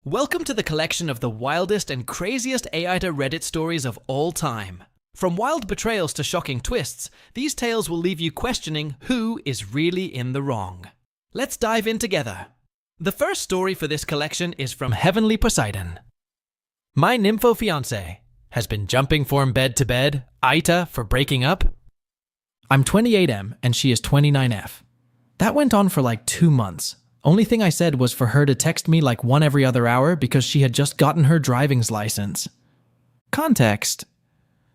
Welcome to the collection of the wildest and craziest AITA Reddit stories of all time. From wild betrayals to shocking twists, these tales will leave you questioning who is really in the wrong. Let's dive in together. The first story for this collection is from Heavenly Poseidon. My nympho fiance has been jumping from bed to bed, AITA for breaking up. I'm 28M and she is 29F. That went on for like 2 months. Only thing I said was for her to text me like one every other hour because she had just gotten her driving's license. Context.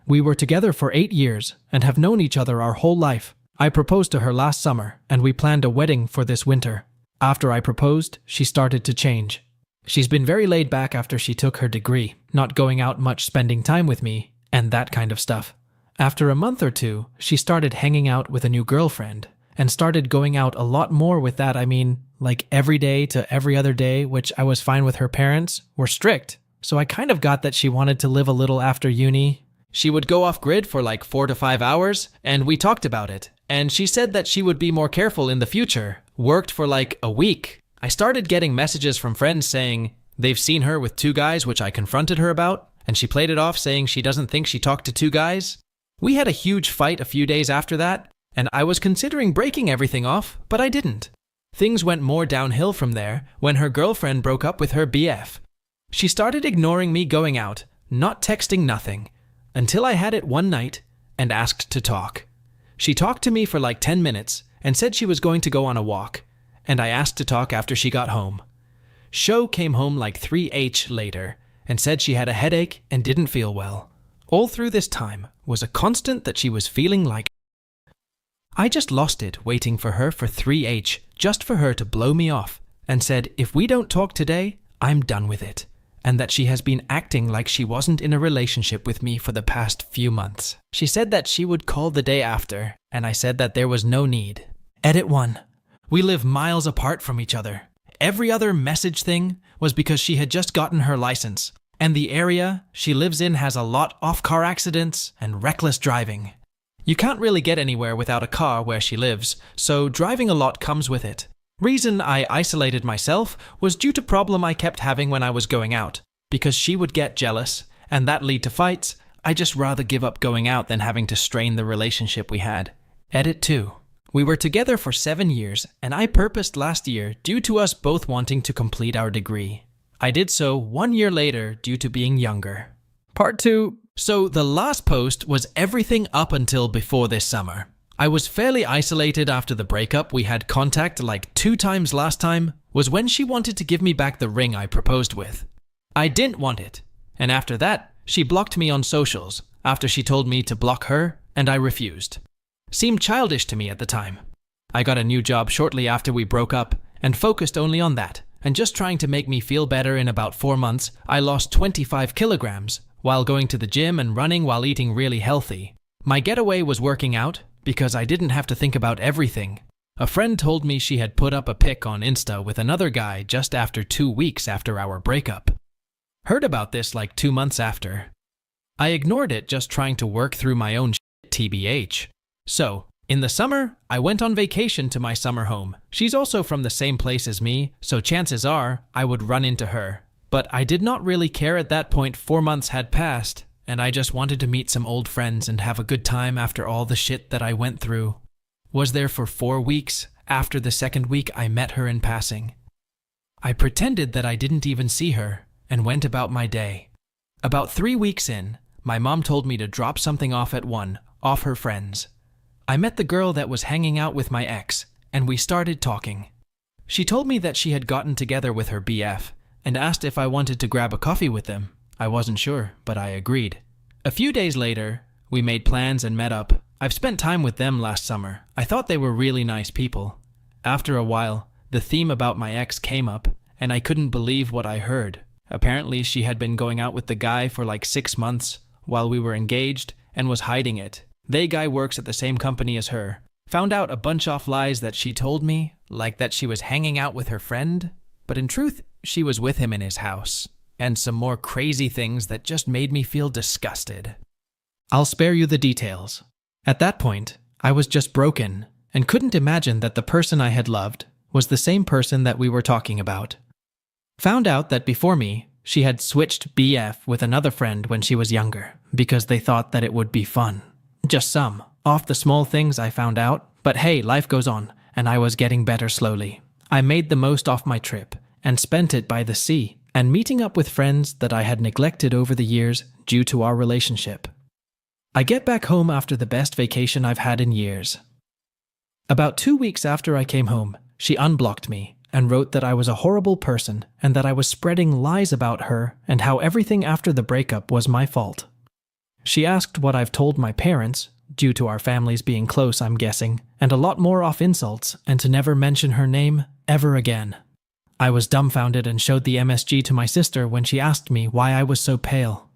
We were together for 8 years and have known each other our whole life. I proposed to her last summer and we planned a wedding for this winter. After I proposed, she started to change. She's been very laid back after she took her degree, not going out much, spending time with me, and that kind of stuff. After a month or two, she started hanging out with a new girlfriend and started going out a lot more with that. I mean, like every day to every other day, which I was fine with. Her parents were strict, so I kind of got that she wanted to live a little after uni. She would go off grid for like 4 to 5 hours, and we talked about it. And she said that she would be more careful in the future. Worked for like a week. I started getting messages from friends saying they've seen her with 2 guys, which I confronted her about, and she played it off saying she doesn't think she talked to 2 guys. We had a huge fight a few days after that, and I was considering breaking everything off, but I didn't. Things went more downhill from there when her girlfriend broke up with her BF. She started ignoring me going out, not texting, nothing, until I had it one night and asked to talk. She talked to me for like 10 minutes and said she was going to go on a walk, and I asked to talk after she got home. Show came home like 3h later and said she had a headache and didn't feel well. All through this time was a constant that she was feeling like. I just lost it waiting for her for 3h, just for her to blow me off, and said if we don't talk today, I'm done with it, and that she has been acting like she wasn't in a relationship with me for the past few months. She said that she would call the day after, and I said that there was no need. Edit 1. We live miles apart from each other. Every other message thing was because she had just gotten her license, and the area she lives in has a lot of car accidents and reckless driving. You can't really get anywhere without a car where she lives, so driving a lot comes with it. Reason I isolated myself was due to problem I kept having when I was going out, because she would get jealous, and that lead to fights. I just rather give up going out than having to strain the relationship we had. Edit 2. We were together for 7 years, and I purposed last year due to us both wanting to complete our degree. I did so 1 year later due to being younger. Part 2. So the last post was everything up until before this summer. I was fairly isolated after the breakup. We had contact like 2 times. Last time was when she wanted to give me back the ring I proposed with. I didn't want it. And after that, she blocked me on socials after she told me to block her, and I refused. Seemed childish to me at the time. I got a new job shortly after we broke up and focused only on that. And just trying to make me feel better, in about 4 months, I lost 25 kilograms while going to the gym and running while eating really healthy. My getaway was working out because I didn't have to think about everything. A friend told me she had put up a pic on Insta with another guy just after 2 weeks after our breakup. Heard about this like 2 months after. I ignored it, just trying to work through my own shit, TBH. So, in the summer, I went on vacation to my summer home. She's also from the same place as me, so chances are I would run into her. But I did not really care at that point. 4 months had passed, and I just wanted to meet some old friends and have a good time after all the shit that I went through. Was there for 4 weeks. After the second week, I met her in passing. I pretended that I didn't even see her and went about my day. About 3 weeks in, my mom told me to drop something off at one of her friends. I met the girl that was hanging out with my ex, and we started talking. She told me that she had gotten together with her BF, and asked if I wanted to grab a coffee with them. I wasn't sure, but I agreed. A few days later, we made plans and met up. I've spent time with them last summer. I thought they were really nice people. After a while, the theme about my ex came up, and I couldn't believe what I heard. Apparently, she had been going out with the guy for like 6 months while we were engaged and was hiding it. The guy works at the same company as her. Found out a bunch of lies that she told me, like that she was hanging out with her friend, but in truth, she was with him in his house, and some more crazy things that just made me feel disgusted. I'll spare you the details. At that point, I was just broken and couldn't imagine that the person I had loved was the same person that we were talking about. Found out that before me, she had switched BF with another friend when she was younger because they thought that it would be fun. Just some. Off the small things I found out, but hey, life goes on, and I was getting better slowly. I made the most off my trip and spent it by the sea and meeting up with friends that I had neglected over the years due to our relationship. I get back home after the best vacation I've had in years. About 2 weeks after I came home, she unblocked me and wrote that I was a horrible person and that I was spreading lies about her and how everything after the breakup was my fault. She asked what I've told my parents, due to our families being close, I'm guessing, and a lot more off insults, and to never mention her name ever again. I was dumbfounded and showed the MSG to my sister when she asked me why I was so pale.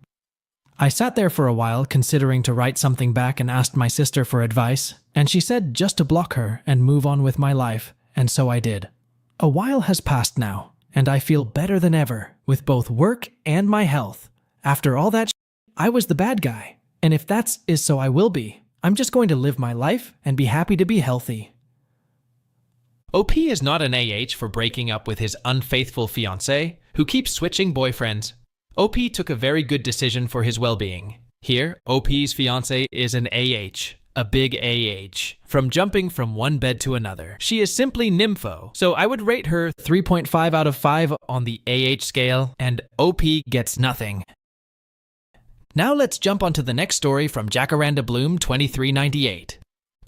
I sat there for a while considering to write something back and asked my sister for advice, and she said just to block her and move on with my life, and so I did. A while has passed now, and I feel better than ever with both work and my health. After all that I was the bad guy, and if that is so I will be. I'm just going to live my life and be happy to be healthy. OP is not an AH for breaking up with his unfaithful fiancé who keeps switching boyfriends. OP took a very good decision for his well-being. Here, OP's fiancé is an AH, a big AH, from jumping from one bed to another. She is simply nympho, so I would rate her 3.5 out of 5 on the AH scale, and OP gets nothing. Now let's jump onto the next story from Jacaranda Bloom 2398.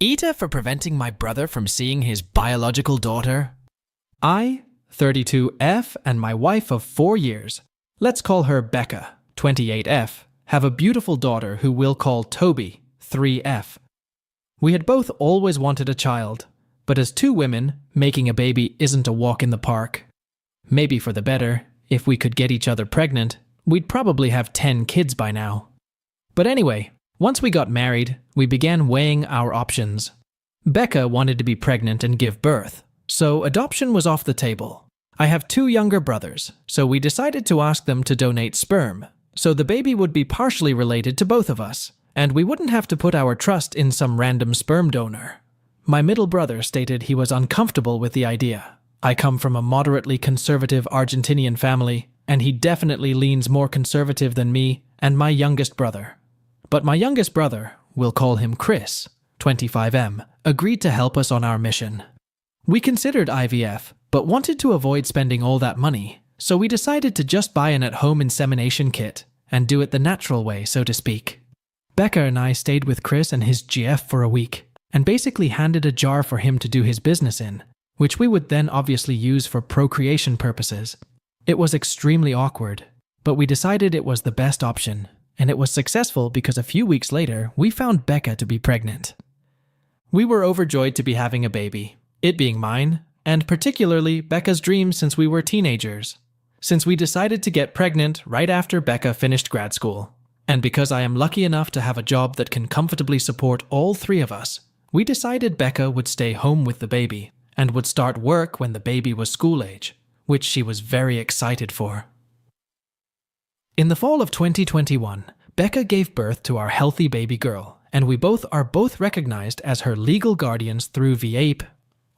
AITA for preventing my brother from seeing his biological daughter. I, 32F, and my wife of 4 years, let's call her Becca, 28F, have a beautiful daughter who we'll call Toby, 3F. We had both always wanted a child, but as two women, making a baby isn't a walk in the park. Maybe for the better, if we could get each other pregnant, we'd probably have 10 kids by now. But anyway, once we got married, we began weighing our options. Becca wanted to be pregnant and give birth, so adoption was off the table. I have 2 younger brothers, so we decided to ask them to donate sperm, so the baby would be partially related to both of us, and we wouldn't have to put our trust in some random sperm donor. My middle brother stated he was uncomfortable with the idea. I come from a moderately conservative Argentinian family, and he definitely leans more conservative than me and my youngest brother. But my youngest brother, we'll call him Chris, 25M, agreed to help us on our mission. We considered IVF, but wanted to avoid spending all that money, so we decided to just buy an at-home insemination kit and do it the natural way, so to speak. Becca and I stayed with Chris and his GF for a week, and basically handed a jar for him to do his business in, which we would then obviously use for procreation purposes. It was extremely awkward, but we decided it was the best option, and it was successful because a few weeks later, we found Becca to be pregnant. We were overjoyed to be having a baby, it being mine, and particularly Becca's dream since we were teenagers. Since we decided to get pregnant right after Becca finished grad school, and because I am lucky enough to have a job that can comfortably support all 3 of us, we decided Becca would stay home with the baby and would start work when the baby was school age, which she was very excited for. In the fall of 2021, Becca gave birth to our healthy baby girl, and we are both recognized as her legal guardians through AITA.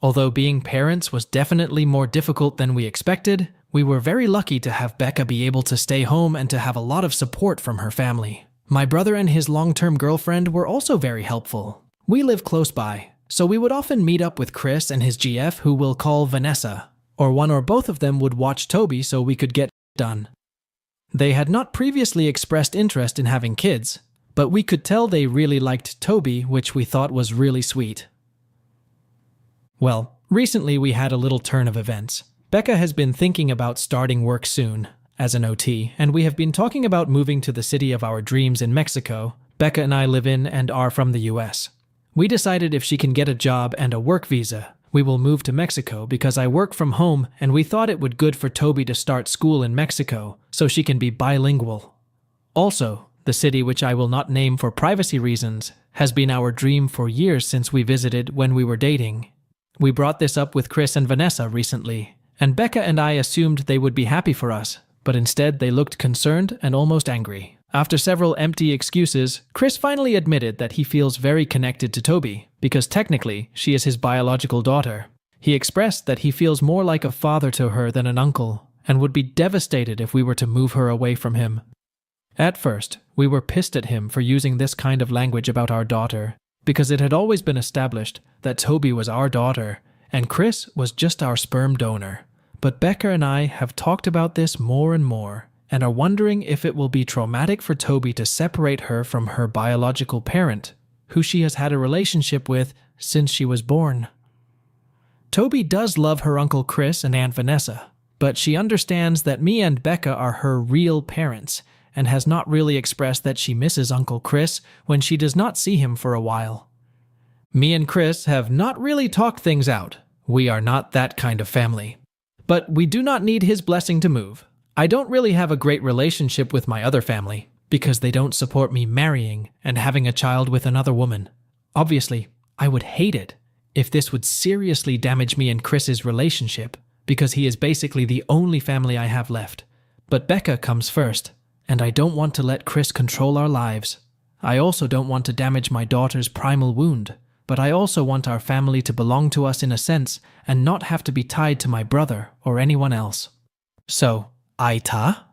Although being parents was definitely more difficult than we expected, we were very lucky to have Becca be able to stay home and to have a lot of support from her family. My brother and his long-term girlfriend were also very helpful. We live close by, so we would often meet up with Chris and his GF, who we'll call Vanessa, or one or both of them would watch Toby so we could get done. They had not previously expressed interest in having kids, but we could tell they really liked Toby, which we thought was really sweet. Well, recently we had a little turn of events. Becca has been thinking about starting work soon as an OT, and we have been talking about moving to the city of our dreams in Mexico. Becca and I live in and are from the US. We decided if she can get a job and a work visa, we will move to Mexico because I work from home, and we thought it would good for Toby to start school in Mexico so she can be bilingual. Also, the city, which I will not name for privacy reasons, has been our dream for years since we visited when we were dating. We brought this up with Chris and Vanessa recently, and Becca and I assumed they would be happy for us, but instead they looked concerned and almost angry. After several empty excuses, Chris finally admitted that he feels very connected to Toby, because technically she is his biological daughter. He expressed that he feels more like a father to her than an uncle, and would be devastated if we were to move her away from him. At first, we were pissed at him for using this kind of language about our daughter, because it had always been established that Toby was our daughter, and Chris was just our sperm donor. But Becca and I have talked about this more and more, and are wondering if it will be traumatic for Toby to separate her from her biological parent, who she has had a relationship with since she was born. Toby does love her Uncle Chris and Aunt Vanessa, but she understands that me and Becca are her real parents, and has not really expressed that she misses Uncle Chris when she does not see him for a while. Me and Chris have not really talked things out. We are not that kind of family. But we do not need his blessing to move. I don't really have a great relationship with my other family, because they don't support me marrying and having a child with another woman. Obviously, I would hate it if this would seriously damage me and Chris's relationship, because he is basically the only family I have left. But Becca comes first, and I don't want to let Chris control our lives. I also don't want to damage my daughter's primal wound, but I also want our family to belong to us in a sense and not have to be tied to my brother or anyone else. So, AITA?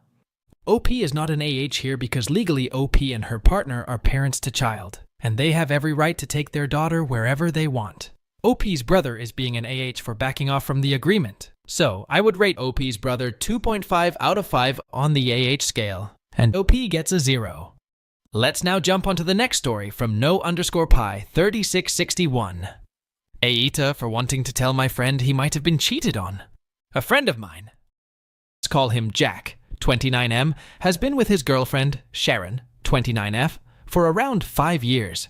OP is not an AH here because legally OP and her partner are parents to child, and they have every right to take their daughter wherever they want. OP's brother is being an AH for backing off from the agreement, so I would rate OP's brother 2.5 out of 5 on the AH scale, and OP gets a 0. Let's now jump onto the next story from no_pi 3661. AITA for wanting to tell my friend he might have been cheated on. A friend of mine, let's call him Jack, 29M, has been with his girlfriend, Sharon, 29F, for around 5 years.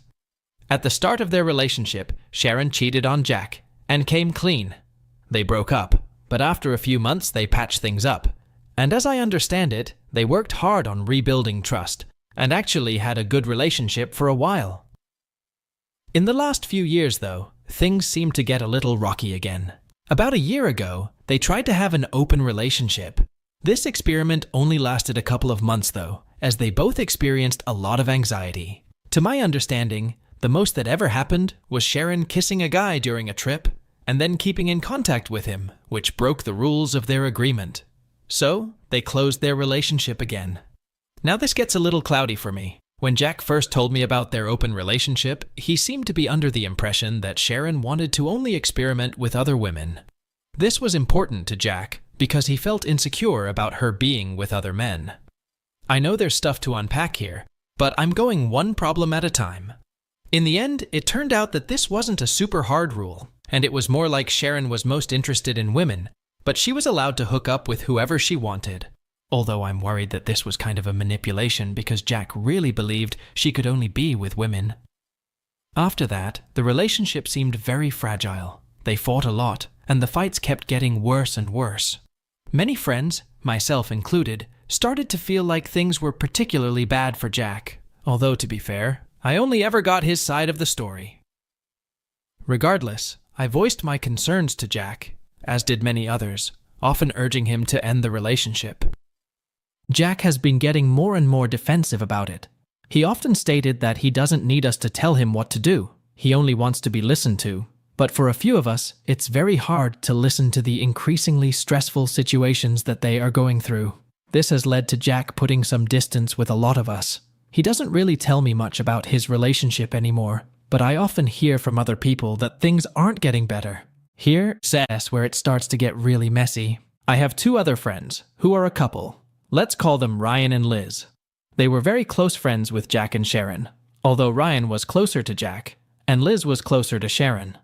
At the start of their relationship, Sharon cheated on Jack and came clean. They broke up, but after a few months they patched things up. And as I understand it, they worked hard on rebuilding trust and actually had a good relationship for a while. In the last few years, though, things seemed to get a little rocky again. About a year ago, they tried to have an open relationship. This experiment only lasted a couple of months, though, as they both experienced a lot of anxiety. To my understanding, the most that ever happened was Sharon kissing a guy during a trip and then keeping in contact with him, which broke the rules of their agreement. So, they closed their relationship again. Now this gets a little cloudy for me. When Jack first told me about their open relationship, he seemed to be under the impression that Sharon wanted to only experiment with other women. This was important to Jack because he felt insecure about her being with other men. I know there's stuff to unpack here, but I'm going one problem at a time. In the end, it turned out that this wasn't a super hard rule, and it was more like Sharon was most interested in women, but she was allowed to hook up with whoever she wanted. Although I'm worried that this was kind of a manipulation because Jack really believed she could only be with women. After that, the relationship seemed very fragile. They fought a lot, and the fights kept getting worse and worse. Many friends, myself included, started to feel like things were particularly bad for Jack. Although, to be fair, I only ever got his side of the story. Regardless, I voiced my concerns to Jack, as did many others, often urging him to end the relationship. Jack has been getting more and more defensive about it. He often stated that he doesn't need us to tell him what to do. He only wants to be listened to. But for a few of us, it's very hard to listen to the increasingly stressful situations that they are going through. This has led to Jack putting some distance with a lot of us. He doesn't really tell me much about his relationship anymore, but I often hear from other people that things aren't getting better. Here's where it starts to get really messy. I have 2 other friends who are a couple. Let's call them Ryan and Liz. They were very close friends with Jack and Sharon, although Ryan was closer to Jack, and Liz was closer to Sharon.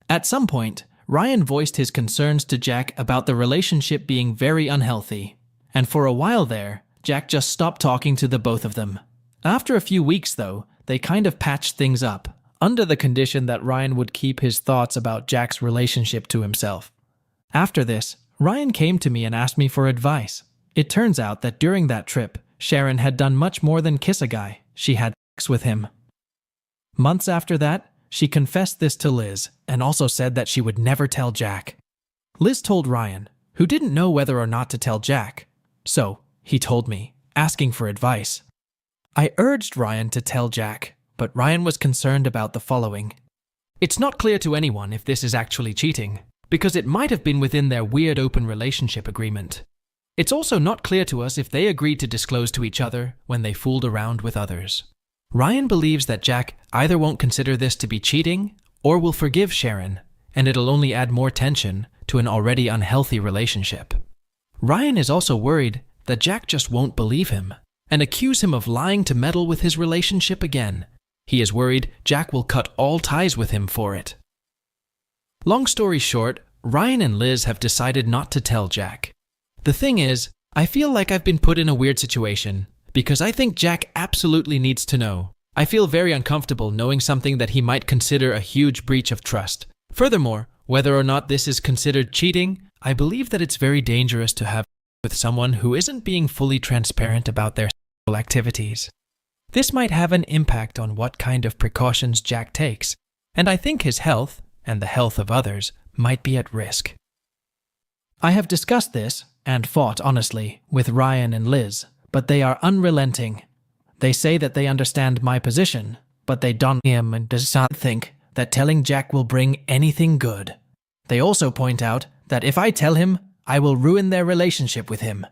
At some point, Ryan voiced his concerns to Jack about the relationship being very unhealthy, and for a while there, Jack just stopped talking to the both of them. After a few weeks, though, they kind of patched things up, under the condition that Ryan would keep his thoughts about Jack's relationship to himself. After this, Ryan came to me and asked me for advice. It turns out that during that trip, Sharon had done much more than kiss a guy. She had sex with him. Months after that, she confessed this to Liz and also said that she would never tell Jack. Liz told Ryan, who didn't know whether or not to tell Jack. So, he told me, asking for advice. I urged Ryan to tell Jack, but Ryan was concerned about the following. It's not clear to anyone if this is actually cheating, because it might have been within their weird open relationship agreement. It's also not clear to us if they agreed to disclose to each other when they fooled around with others. Ryan believes that Jack either won't consider this to be cheating or will forgive Sharon, and it'll only add more tension to an already unhealthy relationship. Ryan is also worried that Jack just won't believe him and accuse him of lying to meddle with his relationship again. He is worried Jack will cut all ties with him for it. Long story short, Ryan and Liz have decided not to tell Jack. The thing is, I feel like I've been put in a weird situation because I think Jack absolutely needs to know. I feel very uncomfortable knowing something that he might consider a huge breach of trust. Furthermore, whether or not this is considered cheating, I believe that it's very dangerous to have with someone who isn't being fully transparent about their sexual activities. This might have an impact on what kind of precautions Jack takes, and I think his health, and the health of others, might be at risk. I have discussed this, and fought honestly, with Ryan and Liz, but they are unrelenting. They say that they understand my position, but they don't and does not think that telling Jack will bring anything good. They also point out that if I tell him, I will ruin their relationship with him.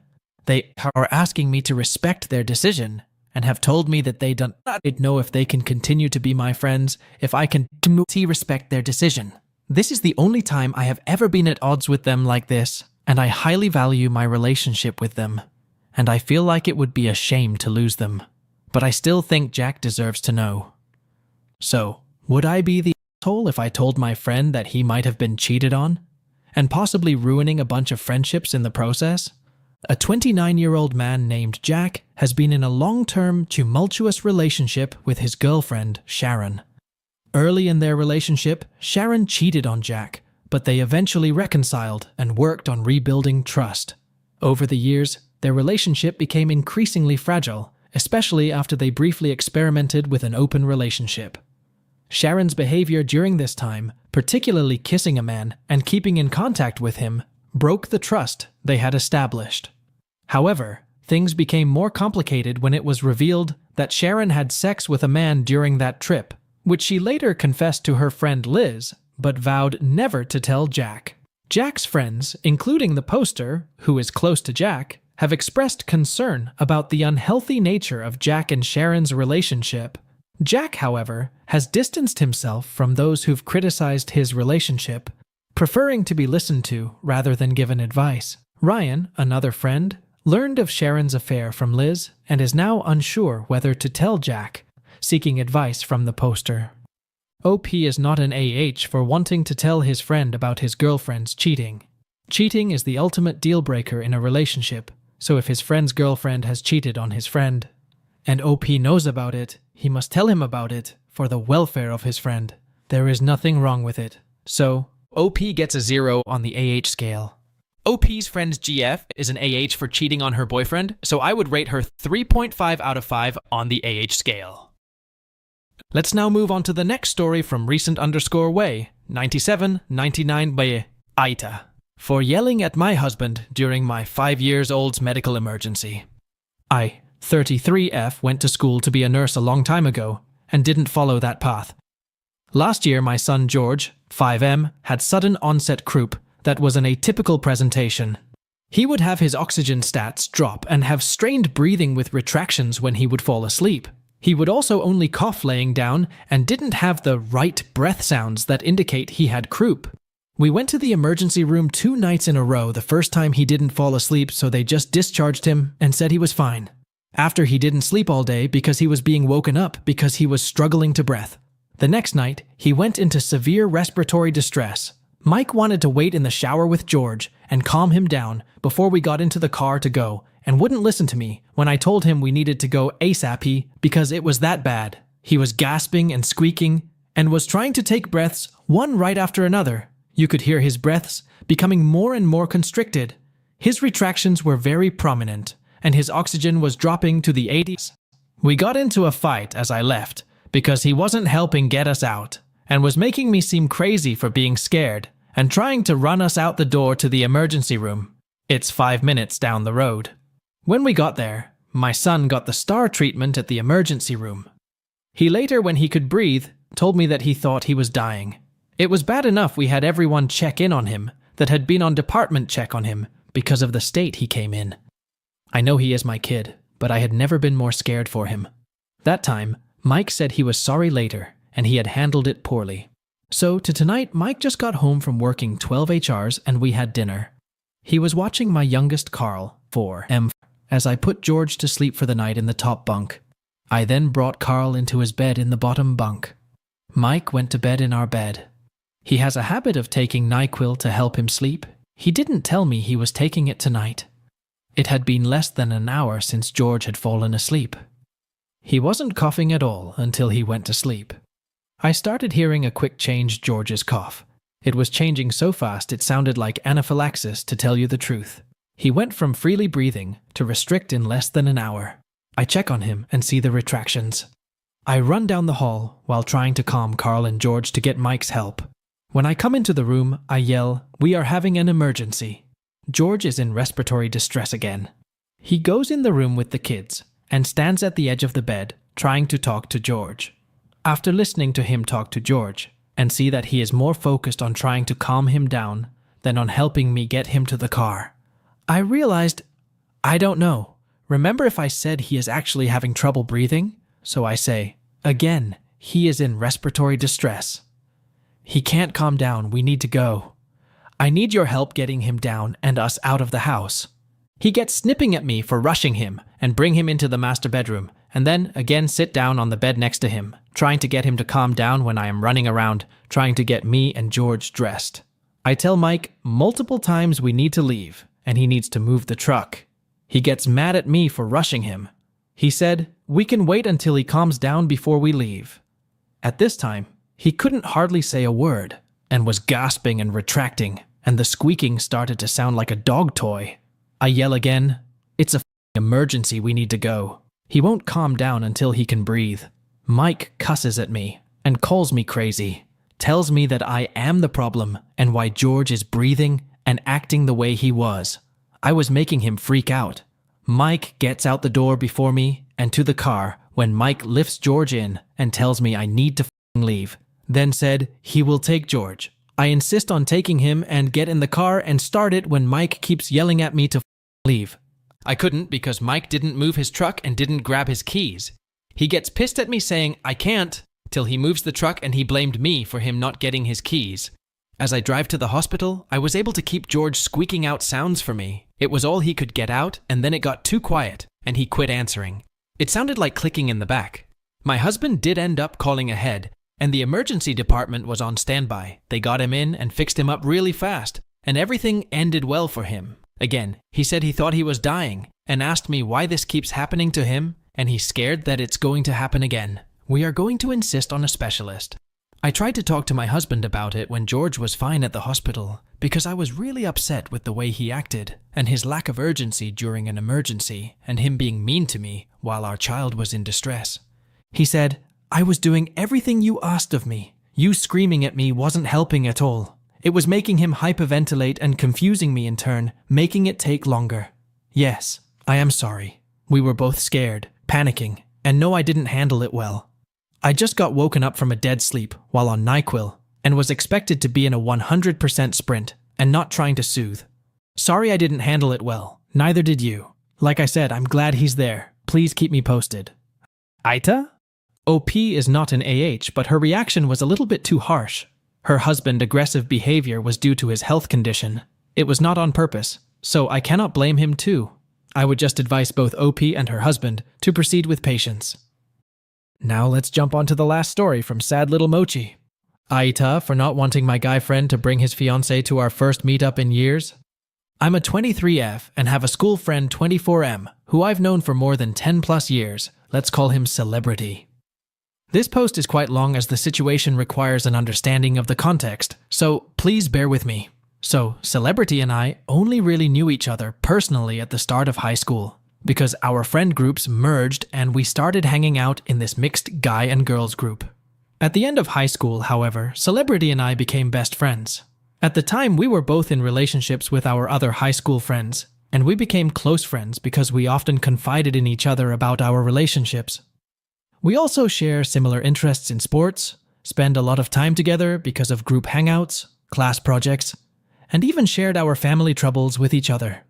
They are asking me to respect their decision, and have told me that they don't know if they can continue to be my friends if I can respect their decision. This is the only time I have ever been at odds with them like this, and I highly value my relationship with them, and I feel like it would be a shame to lose them. But I still think Jack deserves to know. So, would I be the asshole if I told my friend that he might have been cheated on, and possibly ruining a bunch of friendships in the process? A 29-year-old man named Jack has been in a long-term, tumultuous relationship with his girlfriend, Sharon. Early in their relationship, Sharon cheated on Jack, but they eventually reconciled and worked on rebuilding trust. Over the years, their relationship became increasingly fragile, especially after they briefly experimented with an open relationship. Sharon's behavior during this time, particularly kissing a man and keeping in contact with him, broke the trust they had established. However, things became more complicated when it was revealed that Sharon had sex with a man during that trip, which she later confessed to her friend Liz, but vowed never to tell Jack. Jack's friends, including the poster, who is close to Jack, have expressed concern about the unhealthy nature of Jack and Sharon's relationship. Jack, however, has distanced himself from those who've criticized his relationship, preferring to be listened to rather than given advice. Ryan, another friend, learned of Sharon's affair from Liz and is now unsure whether to tell Jack, seeking advice from the poster. OP is not an AH for wanting to tell his friend about his girlfriend's cheating. Cheating is the ultimate deal breaker in a relationship, so if his friend's girlfriend has cheated on his friend, and OP knows about it, he must tell him about it for the welfare of his friend. There is nothing wrong with it. So, OP gets a 0 on the AH scale. OP's friend's GF is an AH for cheating on her boyfriend, so I would rate her 3.5 out of 5 on the AH scale. Let's now move on to the next story from recent_way, 9799 by AITA, for yelling at my husband during my 5-year-old's medical emergency. I, 33F, went to school to be a nurse a long time ago and didn't follow that path. Last year, my son George, 5M, had sudden onset croup that was an atypical presentation. He would have his oxygen stats drop and have strained breathing with retractions when he would fall asleep. He would also only cough laying down and didn't have the right breath sounds that indicate he had croup. We went to the emergency room 2 nights in a row the first time he didn't fall asleep, so they just discharged him and said he was fine. After he didn't sleep all day because he was being woken up because he was struggling to breath. The next night, he went into severe respiratory distress. Mike wanted to wait in the shower with George and calm him down before we got into the car to go, and wouldn't listen to me when I told him we needed to go ASAP because it was that bad. He was gasping and squeaking and was trying to take breaths one right after another. You could hear his breaths becoming more and more constricted. His retractions were very prominent, and his oxygen was dropping to the 80s. We got into a fight as I left because he wasn't helping get us out and was making me seem crazy for being scared and trying to run us out the door to the emergency room. It's 5 minutes down the road. When we got there, my son got the STAR treatment at the emergency room. He later, when he could breathe, told me that he thought he was dying. It was bad enough we had everyone check in on him that had been on department check on him because of the state he came in. I know he is my kid, but I had never been more scared for him. That time, Mike said he was sorry later, and he had handled it poorly. So, to tonight, Mike just got home from working 12 HRs and we had dinner. He was watching my youngest Carl, 4M, as I put George to sleep for the night in the top bunk. I then brought Carl into his bed in the bottom bunk. Mike went to bed in our bed. He has a habit of taking NyQuil to help him sleep. He didn't tell me he was taking it tonight. It had been less than an hour since George had fallen asleep. He wasn't coughing at all until he went to sleep. I started hearing a quick change George's cough. It was changing so fast it sounded like anaphylaxis, to tell you the truth. He went from freely breathing to restrict in less than an hour. I check on him and see the retractions. I run down the hall while trying to calm Carl and George to get Mike's help. When I come into the room, I yell, "We are having an emergency." George is in respiratory distress again. He goes in the room with the kids and stands at the edge of the bed trying to talk to George. After listening to him talk to George and see that he is more focused on trying to calm him down than on helping me get him to the car, I realized, I don't know. Remember if I said he is actually having trouble breathing? So I say, again, he is in respiratory distress. He can't calm down, we need to go. I need your help getting him down and us out of the house. He gets snipping at me for rushing him and bring him into the master bedroom, and then again sit down on the bed next to him, trying to get him to calm down when I am running around, trying to get me and George dressed. I tell Mike multiple times we need to leave, and he needs to move the truck. He gets mad at me for rushing him. He said, we can wait until he calms down before we leave. At this time, he couldn't hardly say a word, and was gasping and retracting, and the squeaking started to sound like a dog toy. I yell again, it's a emergency, we need to go. He won't calm down until he can breathe. Mike cusses at me and calls me crazy, tells me that I am the problem and why George is breathing and acting the way he was. I was making him freak out. Mike gets out the door before me and to the car when Mike lifts George in and tells me I need to leave. Then said he will take George. I insist on taking him and get in the car and start it when Mike keeps yelling at me to leave. I couldn't because Mike didn't move his truck and didn't grab his keys. He gets pissed at me saying, I can't, till he moves the truck and he blamed me for him not getting his keys. As I drive to the hospital, I was able to keep George squeaking out sounds for me. It was all he could get out, and then it got too quiet, and he quit answering. It sounded like clicking in the back. My husband did end up calling ahead, and the emergency department was on standby. They got him in and fixed him up really fast, and everything ended well for him. Again, he said he thought he was dying, and asked me why this keeps happening to him, and he's scared that it's going to happen again. We are going to insist on a specialist. I tried to talk to my husband about it when George was fine at the hospital, because I was really upset with the way he acted, and his lack of urgency during an emergency, and him being mean to me while our child was in distress. He said, I was doing everything you asked of me. You screaming at me wasn't helping at all. It was making him hyperventilate and confusing me in turn, making it take longer. Yes, I am sorry. We were both scared, panicking, and no, I didn't handle it well. I just got woken up from a dead sleep while on NyQuil and was expected to be in a 100% sprint and not trying to soothe. Sorry I didn't handle it well. Neither did you. Like I said, I'm glad he's there. Please keep me posted. AITA? OP is not an AH, but her reaction was a little bit too harsh. Her husband's aggressive behavior was due to his health condition. It was not on purpose, so I cannot blame him too. I would just advise both OP and her husband to proceed with patience. Now let's jump on to the last story from Sad Little Mochi. AITA for not wanting my guy friend to bring his fiancée to our first meetup in years. I'm a 23F and have a school friend 24M who I've known for more than 10 plus years. Let's call him Celebrity. This post is quite long as the situation requires an understanding of the context, so please bear with me. So, Celebrity and I only really knew each other personally at the start of high school, because our friend groups merged and we started hanging out in this mixed guy and girls group. At the end of high school, however, Celebrity and I became best friends. At the time, we were both in relationships with our other high school friends, and we became close friends because we often confided in each other about our relationships. We also share similar interests in sports, spend a lot of time together because of group hangouts, class projects, and even shared our family troubles with each other.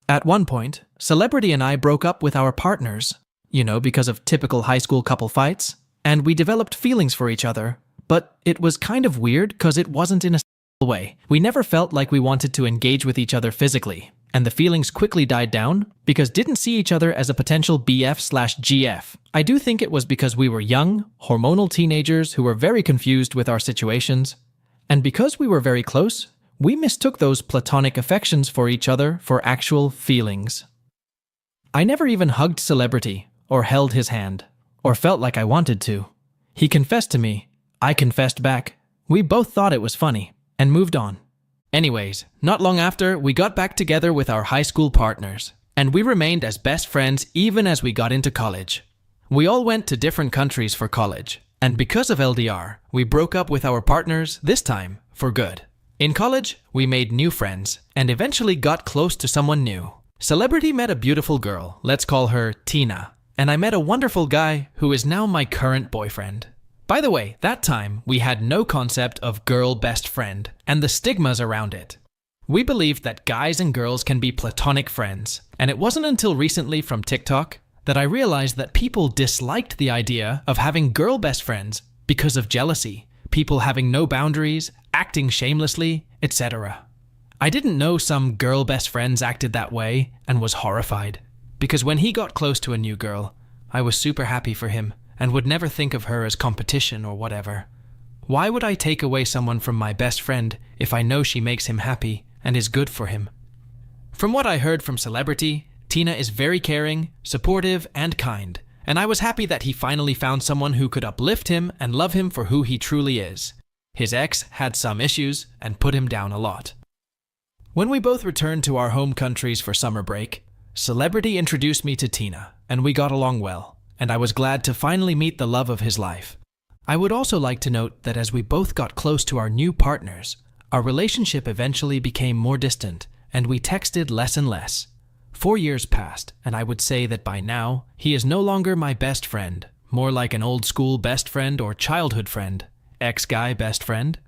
At one point, Celebrity and I broke up with our partners, because of typical high school couple fights, and we developed feelings for each other, but it was kind of weird because it wasn't in a sexual way. We never felt like we wanted to engage with each other physically, and the feelings quickly died down because didn't see each other as a potential BF/GF. I do think it was because we were young, hormonal teenagers who were very confused with our situations, and because we were very close, we mistook those platonic affections for each other for actual feelings. I never even hugged Celebrity, or held his hand, or felt like I wanted to. He confessed to me, I confessed back. We both thought it was funny, and moved on. Anyways, not long after, we got back together with our high school partners, and we remained as best friends even as we got into college. We all went to different countries for college, and because of LDR, we broke up with our partners, this time, for good. In college, we made new friends, and eventually got close to someone new. Celebrity met a beautiful girl, let's call her Tina, and I met a wonderful guy who is now my current boyfriend. By the way, that time, we had no concept of girl best friend, and the stigmas around it. We believed that guys and girls can be platonic friends, and it wasn't until recently from TikTok that I realized that people disliked the idea of having girl best friends because of jealousy, people having no boundaries, acting shamelessly, etc. I didn't know some girl best friends acted that way and was horrified, because when he got close to a new girl, I was super happy for him and would never think of her as competition or whatever. Why would I take away someone from my best friend if I know she makes him happy and is good for him? From what I heard from Celebrity, Tina is very caring, supportive, and kind, and I was happy that he finally found someone who could uplift him and love him for who he truly is. His ex had some issues and put him down a lot. When we both returned to our home countries for summer break, Celebrity introduced me to Tina, and we got along well, and I was glad to finally meet the love of his life. I would also like to note that as we both got close to our new partners, our relationship eventually became more distant, and we texted less and less. 4 years passed, and I would say that by now, he is no longer my best friend, more like an old school best friend or childhood friend, ex-guy best friend.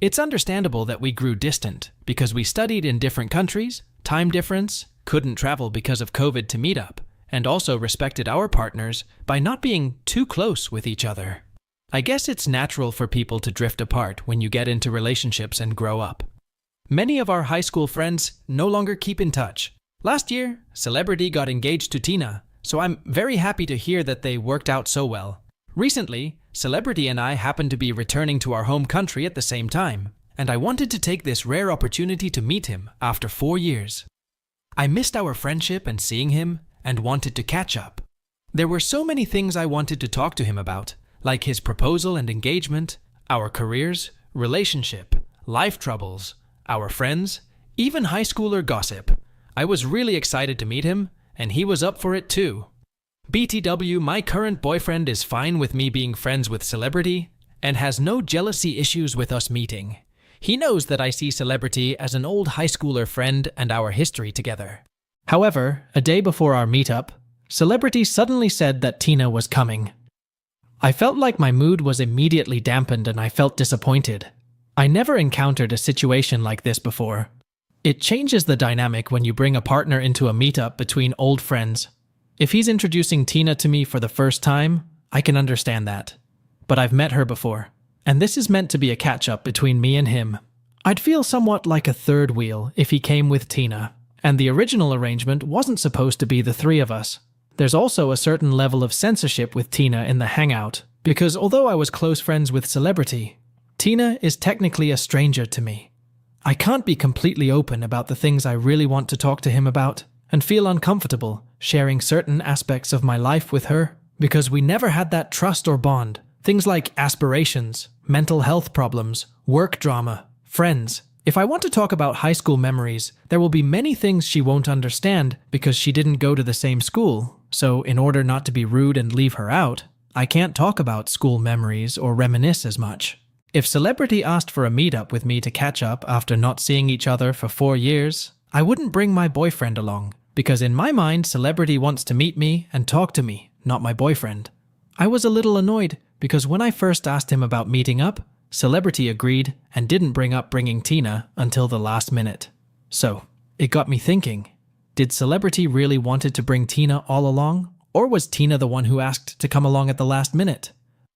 It's understandable that we grew distant because we studied in different countries, time difference, couldn't travel because of COVID to meet up, and also respected our partners by not being too close with each other. I guess it's natural for people to drift apart when you get into relationships and grow up. Many of our high school friends no longer keep in touch. Last year, Celebrity got engaged to Tina, so I'm very happy to hear that they worked out so well. Recently, Celebrity and I happened to be returning to our home country at the same time, and I wanted to take this rare opportunity to meet him after 4 years. I missed our friendship and seeing him, and wanted to catch up. There were so many things I wanted to talk to him about, like his proposal and engagement, our careers, relationship, life troubles, our friends, even high schooler gossip. I was really excited to meet him, and he was up for it too. BTW, my current boyfriend is fine with me being friends with Celebrity, and has no jealousy issues with us meeting. He knows that I see Celebrity as an old high schooler friend and our history together. However, a day before our meetup, Celebrity suddenly said that Tina was coming. I felt like my mood was immediately dampened and I felt disappointed. I never encountered a situation like this before. It changes the dynamic when you bring a partner into a meetup between old friends. If he's introducing Tina to me for the first time, I can understand that. But I've met her before, and this is meant to be a catch-up between me and him. I'd feel somewhat like a third wheel if he came with Tina, and the original arrangement wasn't supposed to be the three of us. There's also a certain level of censorship with Tina in the hangout, because although I was close friends with Celebrity, Tina is technically a stranger to me. I can't be completely open about the things I really want to talk to him about, and feel uncomfortable sharing certain aspects of my life with her, because we never had that trust or bond. Things like aspirations, mental health problems, work drama, friends. If I want to talk about high school memories, there will be many things she won't understand because she didn't go to the same school, so in order not to be rude and leave her out, I can't talk about school memories or reminisce as much. If Celebrity asked for a meetup with me to catch up after not seeing each other for 4 years, I wouldn't bring my boyfriend along, because in my mind, Celebrity wants to meet me and talk to me, not my boyfriend. I was a little annoyed because when I first asked him about meeting up, Celebrity agreed and didn't bring up bringing Tina until the last minute. So, it got me thinking, did Celebrity really wanted to bring Tina all along, or was Tina the one who asked to come along at the last minute?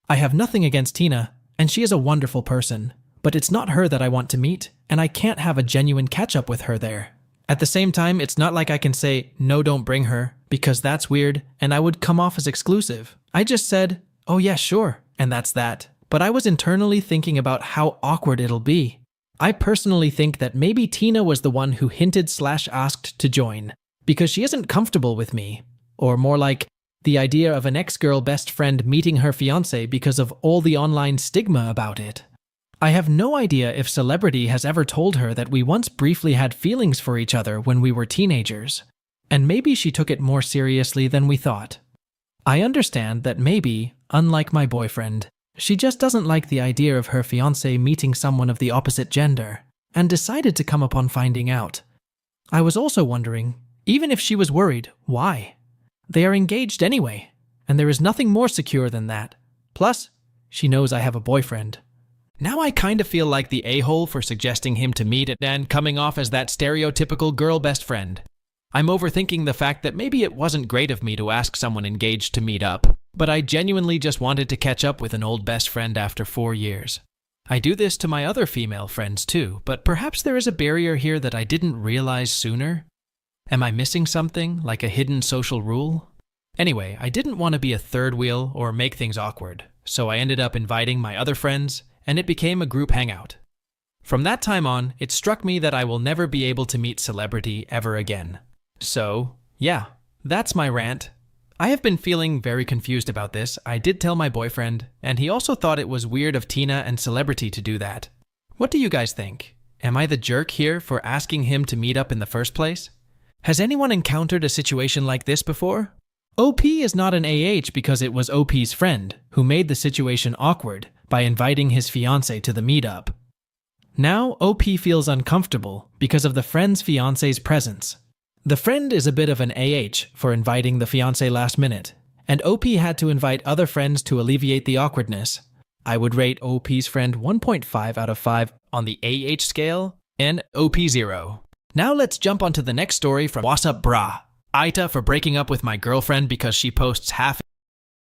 I have nothing against Tina, and she is a wonderful person, but it's not her that I want to meet, and I can't have a genuine catch-up with her there. At the same time, it's not like I can say, no, don't bring her, because that's weird, and I would come off as exclusive. I just said, oh yeah, sure, and that's that. But I was internally thinking about how awkward it'll be. I personally think that maybe Tina was the one who hinted/asked to join, because she isn't comfortable with me. Or more like, the idea of an ex-girl best friend meeting her fiancé because of all the online stigma about it. I have no idea if Celebrity has ever told her that we once briefly had feelings for each other when we were teenagers, and maybe she took it more seriously than we thought. I understand that maybe, unlike my boyfriend, she just doesn't like the idea of her fiancé meeting someone of the opposite gender, and decided to come upon finding out. I was also wondering, even if she was worried, why? They are engaged anyway, and there is nothing more secure than that. Plus, she knows I have a boyfriend. Now I kind of feel like the a-hole for suggesting him to meet and coming off as that stereotypical girl best friend. I'm overthinking the fact that maybe it wasn't great of me to ask someone engaged to meet up, but I genuinely just wanted to catch up with an old best friend after 4 years. I do this to my other female friends too, but perhaps there is a barrier here that I didn't realize sooner? Am I missing something, like a hidden social rule? Anyway, I didn't want to be a third wheel or make things awkward, so I ended up inviting my other friends, and it became a group hangout. From that time on, it struck me that I will never be able to meet Celebrity ever again. So, yeah, that's my rant. I have been feeling very confused about this. I did tell my boyfriend, and he also thought it was weird of Tina and Celebrity to do that. What do you guys think? Am I the jerk here for asking him to meet up in the first place? Has anyone encountered a situation like this before? OP is not an AH because it was OP's friend who made the situation awkward by inviting his fiancé to the meetup. Now OP feels uncomfortable because of the friend's fiancé's presence. The friend is a bit of an AH for inviting the fiancé last minute, and OP had to invite other friends to alleviate the awkwardness. I would rate OP's friend 1.5 out of 5 on the AH scale and OP 0. Now let's jump onto the next story from What's Up Brah. AITA for breaking up with my girlfriend because she posts half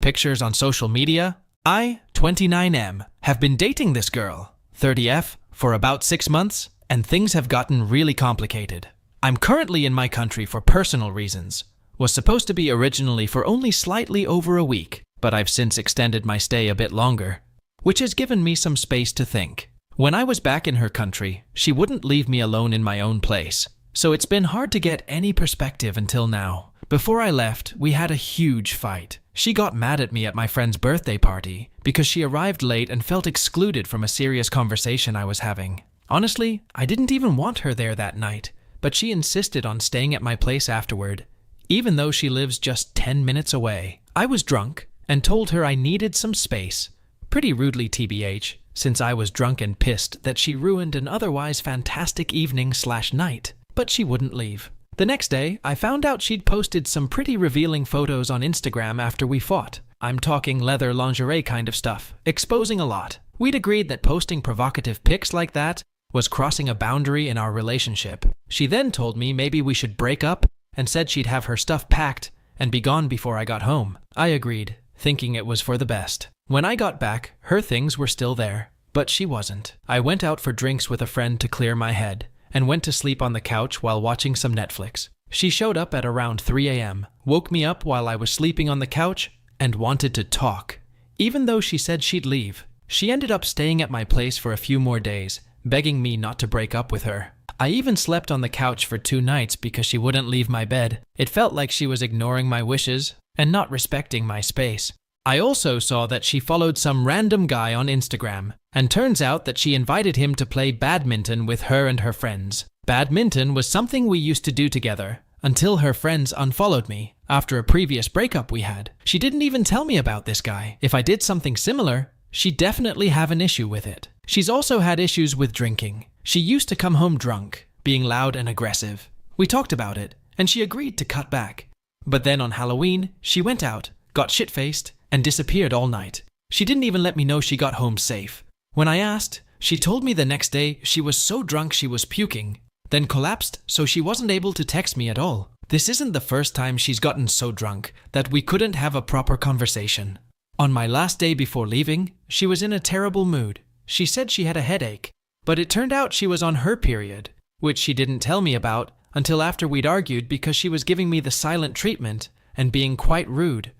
pictures on social media. I, 29M, have been dating this girl, 30F, for about 6 months, and things have gotten really complicated. I'm currently in my country for personal reasons. Was supposed to be originally for only slightly over a week, but I've since extended my stay a bit longer, which has given me some space to think. When I was back in her country, she wouldn't leave me alone in my own place, so it's been hard to get any perspective until now. Before I left, we had a huge fight. She got mad at me at my friend's birthday party because she arrived late and felt excluded from a serious conversation I was having. Honestly, I didn't even want her there that night, but she insisted on staying at my place afterward, even though she lives just 10 minutes away. I was drunk and told her I needed some space. Pretty rudely TBH, since I was drunk and pissed that she ruined an otherwise fantastic evening/night, but she wouldn't leave. The next day, I found out she'd posted some pretty revealing photos on Instagram after we fought. I'm talking leather lingerie kind of stuff, exposing a lot. We'd agreed that posting provocative pics like that was crossing a boundary in our relationship. She then told me maybe we should break up and said she'd have her stuff packed and be gone before I got home. I agreed, thinking it was for the best. When I got back, her things were still there, but she wasn't. I went out for drinks with a friend to clear my head and went to sleep on the couch while watching some Netflix. She showed up at around 3 a.m., woke me up while I was sleeping on the couch, and wanted to talk. Even though she said she'd leave, she ended up staying at my place for a few more days, begging me not to break up with her. I even slept on the couch for 2 nights because she wouldn't leave my bed. It felt like she was ignoring my wishes and not respecting my space. I also saw that she followed some random guy on Instagram, and turns out that she invited him to play badminton with her and her friends. Badminton was something we used to do together, until her friends unfollowed me after a previous breakup we had. She didn't even tell me about this guy. If I did something similar, she'd definitely have an issue with it. She's also had issues with drinking. She used to come home drunk, being loud and aggressive. We talked about it, and she agreed to cut back. But then on Halloween, she went out, got shit-faced, and disappeared all night. She didn't even let me know she got home safe. When I asked, she told me the next day she was so drunk she was puking, then collapsed so she wasn't able to text me at all. This isn't the first time she's gotten so drunk that we couldn't have a proper conversation. On my last day before leaving, she was in a terrible mood. She said she had a headache, but it turned out she was on her period, which she didn't tell me about until after we'd argued because she was giving me the silent treatment and being quite rude.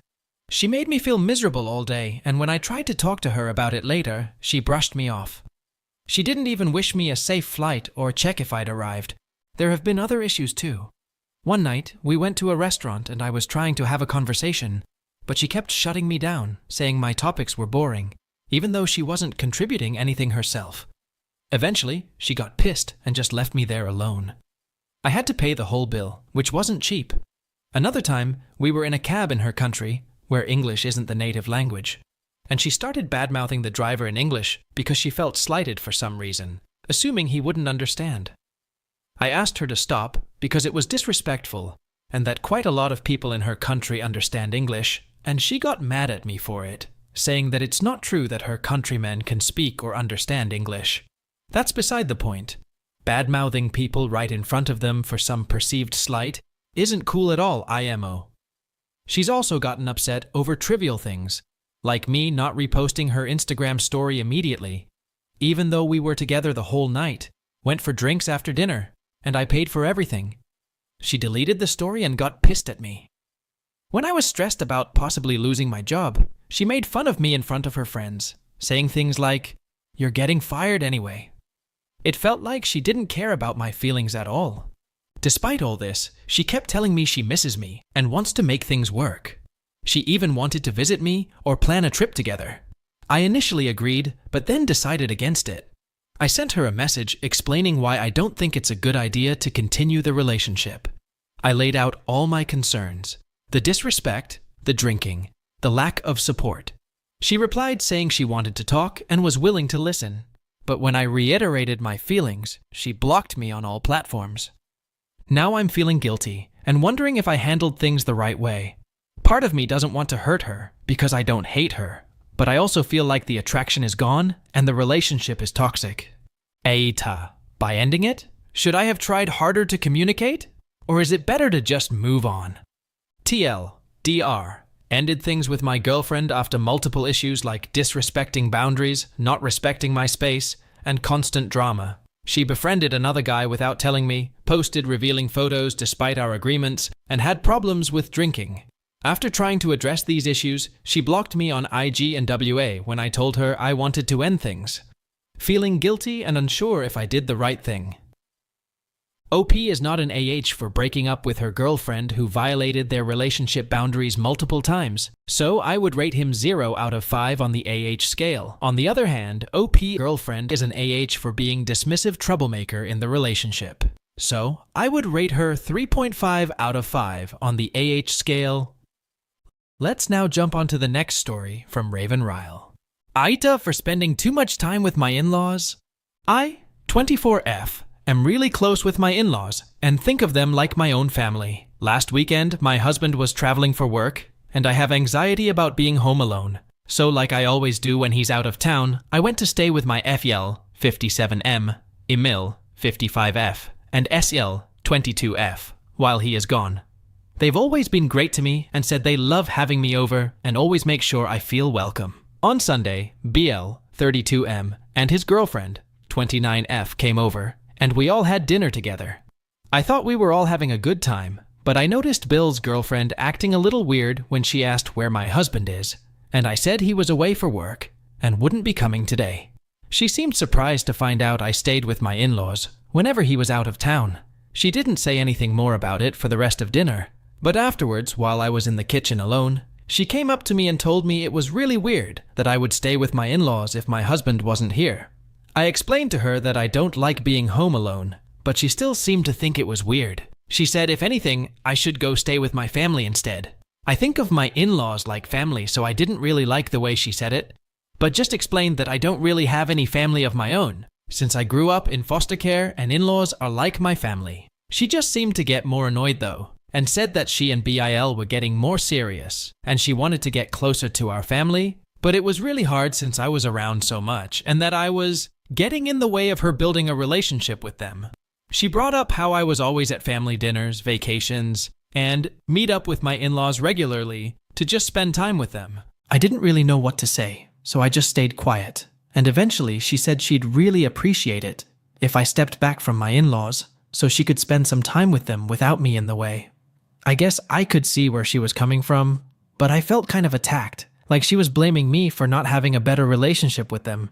She made me feel miserable all day, and when I tried to talk to her about it later, she brushed me off. She didn't even wish me a safe flight or check if I'd arrived. There have been other issues too. One night, we went to a restaurant and I was trying to have a conversation, but she kept shutting me down, saying my topics were boring, even though she wasn't contributing anything herself. Eventually, she got pissed and just left me there alone. I had to pay the whole bill, which wasn't cheap. Another time, we were in a cab in her country, where English isn't the native language, and she started bad-mouthing the driver in English because she felt slighted for some reason, assuming he wouldn't understand. I asked her to stop because it was disrespectful and that quite a lot of people in her country understand English, and she got mad at me for it, saying that it's not true that her countrymen can speak or understand English. That's beside the point. Bad-mouthing people right in front of them for some perceived slight isn't cool at all, IMO. She's also gotten upset over trivial things, like me not reposting her Instagram story immediately, even though we were together the whole night, went for drinks after dinner, and I paid for everything. She deleted the story and got pissed at me. When I was stressed about possibly losing my job, she made fun of me in front of her friends, saying things like, "You're getting fired anyway." It felt like she didn't care about my feelings at all. Despite all this, she kept telling me she misses me and wants to make things work. She even wanted to visit me or plan a trip together. I initially agreed, but then decided against it. I sent her a message explaining why I don't think it's a good idea to continue the relationship. I laid out all my concerns: the disrespect, the drinking, the lack of support. She replied saying she wanted to talk and was willing to listen. But when I reiterated my feelings, she blocked me on all platforms. Now I'm feeling guilty and wondering if I handled things the right way. Part of me doesn't want to hurt her because I don't hate her, but I also feel like the attraction is gone and the relationship is toxic. AITA. By ending it? Should I have tried harder to communicate? Or is it better to just move on? TLDR. Ended things with my girlfriend after multiple issues like disrespecting boundaries, not respecting my space, and constant drama. She befriended another guy without telling me, posted revealing photos despite our agreements, and had problems with drinking. After trying to address these issues, she blocked me on IG and WA when I told her I wanted to end things, feeling guilty and unsure if I did the right thing. OP is not an AH for breaking up with her girlfriend who violated their relationship boundaries multiple times, so I would rate him 0 out of 5 on the AH scale. On the other hand, OP girlfriend is an AH for being dismissive troublemaker in the relationship, so I would rate her 3.5 out of 5 on the AH scale. Let's now jump onto the next story from Raven Ryle. AITA for spending too much time with my in-laws. I, 24F, am really close with my in-laws and think of them like my own family. Last weekend, my husband was traveling for work, and I have anxiety about being home alone. So like I always do when he's out of town, I went to stay with my FL, 57M, Emil, 55F, and SL, 22F, while he is gone. They've always been great to me and said they love having me over and always make sure I feel welcome. On Sunday, BL, 32M, and his girlfriend, 29F, came over, and we all had dinner together. I thought we were all having a good time, but I noticed Bill's girlfriend acting a little weird when she asked where my husband is, and I said he was away for work and wouldn't be coming today. She seemed surprised to find out I stayed with my in-laws whenever he was out of town. She didn't say anything more about it for the rest of dinner, but afterwards, while I was in the kitchen alone, she came up to me and told me it was really weird that I would stay with my in-laws if my husband wasn't here. I explained to her that I don't like being home alone, but she still seemed to think it was weird. She said if anything, I should go stay with my family instead. I think of my in-laws like family, so I didn't really like the way she said it, but just explained that I don't really have any family of my own, since I grew up in foster care and in-laws are like my family. She just seemed to get more annoyed though, and said that she and BIL were getting more serious, and she wanted to get closer to our family, But it was really hard since I was around so much, and that I was getting in the way of her building a relationship with them. She brought up how I was always at family dinners, vacations, and meet up with my in-laws regularly to just spend time with them. I didn't really know what to say, so I just stayed quiet. And eventually she said she'd really appreciate it if I stepped back from my in-laws so she could spend some time with them without me in the way. I guess I could see where she was coming from, but I felt kind of attacked, like she was blaming me for not having a better relationship with them.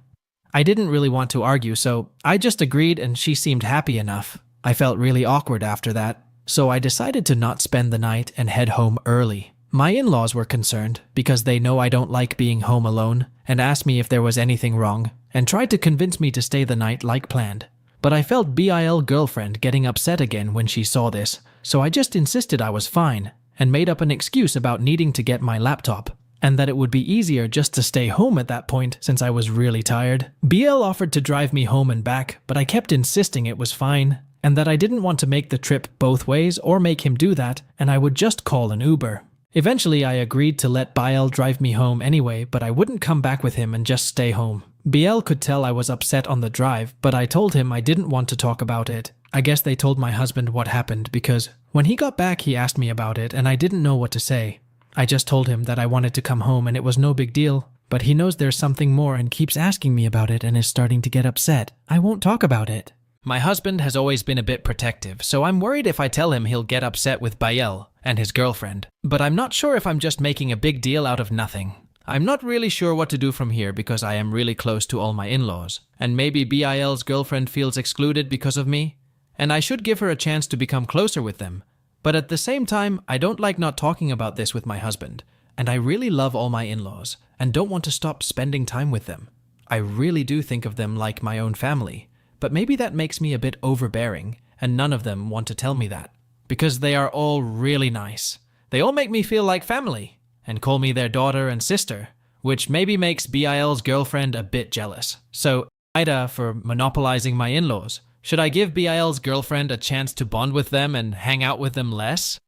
I didn't really want to argue, so I just agreed and she seemed happy enough. I felt really awkward after that, so I decided to not spend the night and head home early. My in-laws were concerned because they know I don't like being home alone and asked me if there was anything wrong and tried to convince me to stay the night like planned. But I felt BIL girlfriend getting upset again when she saw this, so I just insisted I was fine and made up an excuse about needing to get my laptop and that it would be easier just to stay home at that point since I was really tired. BL offered to drive me home and back, but I kept insisting it was fine and that I didn't want to make the trip both ways or make him do that, and I would just call an Uber. Eventually, I agreed to let BL drive me home anyway, but I wouldn't come back with him and just stay home. BL could tell I was upset on the drive, but I told him I didn't want to talk about it. I guess they told my husband what happened because when he got back, he asked me about it and I didn't know what to say. I just told him that I wanted to come home and it was no big deal, but he knows there's something more and keeps asking me about it and is starting to get upset. I won't talk about it. My husband has always been a bit protective, so I'm worried if I tell him he'll get upset with Bael and his girlfriend. But I'm not sure if I'm just making a big deal out of nothing. I'm not really sure what to do from here because I am really close to all my in-laws, and maybe BIL's girlfriend feels excluded because of me, and I should give her a chance to become closer with them. But at the same time, I don't like not talking about this with my husband, and I really love all my in-laws and don't want to stop spending time with them. I really do think of them like my own family, but maybe that makes me a bit overbearing, and none of them want to tell me that, because they are all really nice. They all make me feel like family, and call me their daughter and sister, which maybe makes BIL's girlfriend a bit jealous. So, AITA for monopolizing my in-laws. Should I give BIL's girlfriend a chance to bond with them and hang out with them less?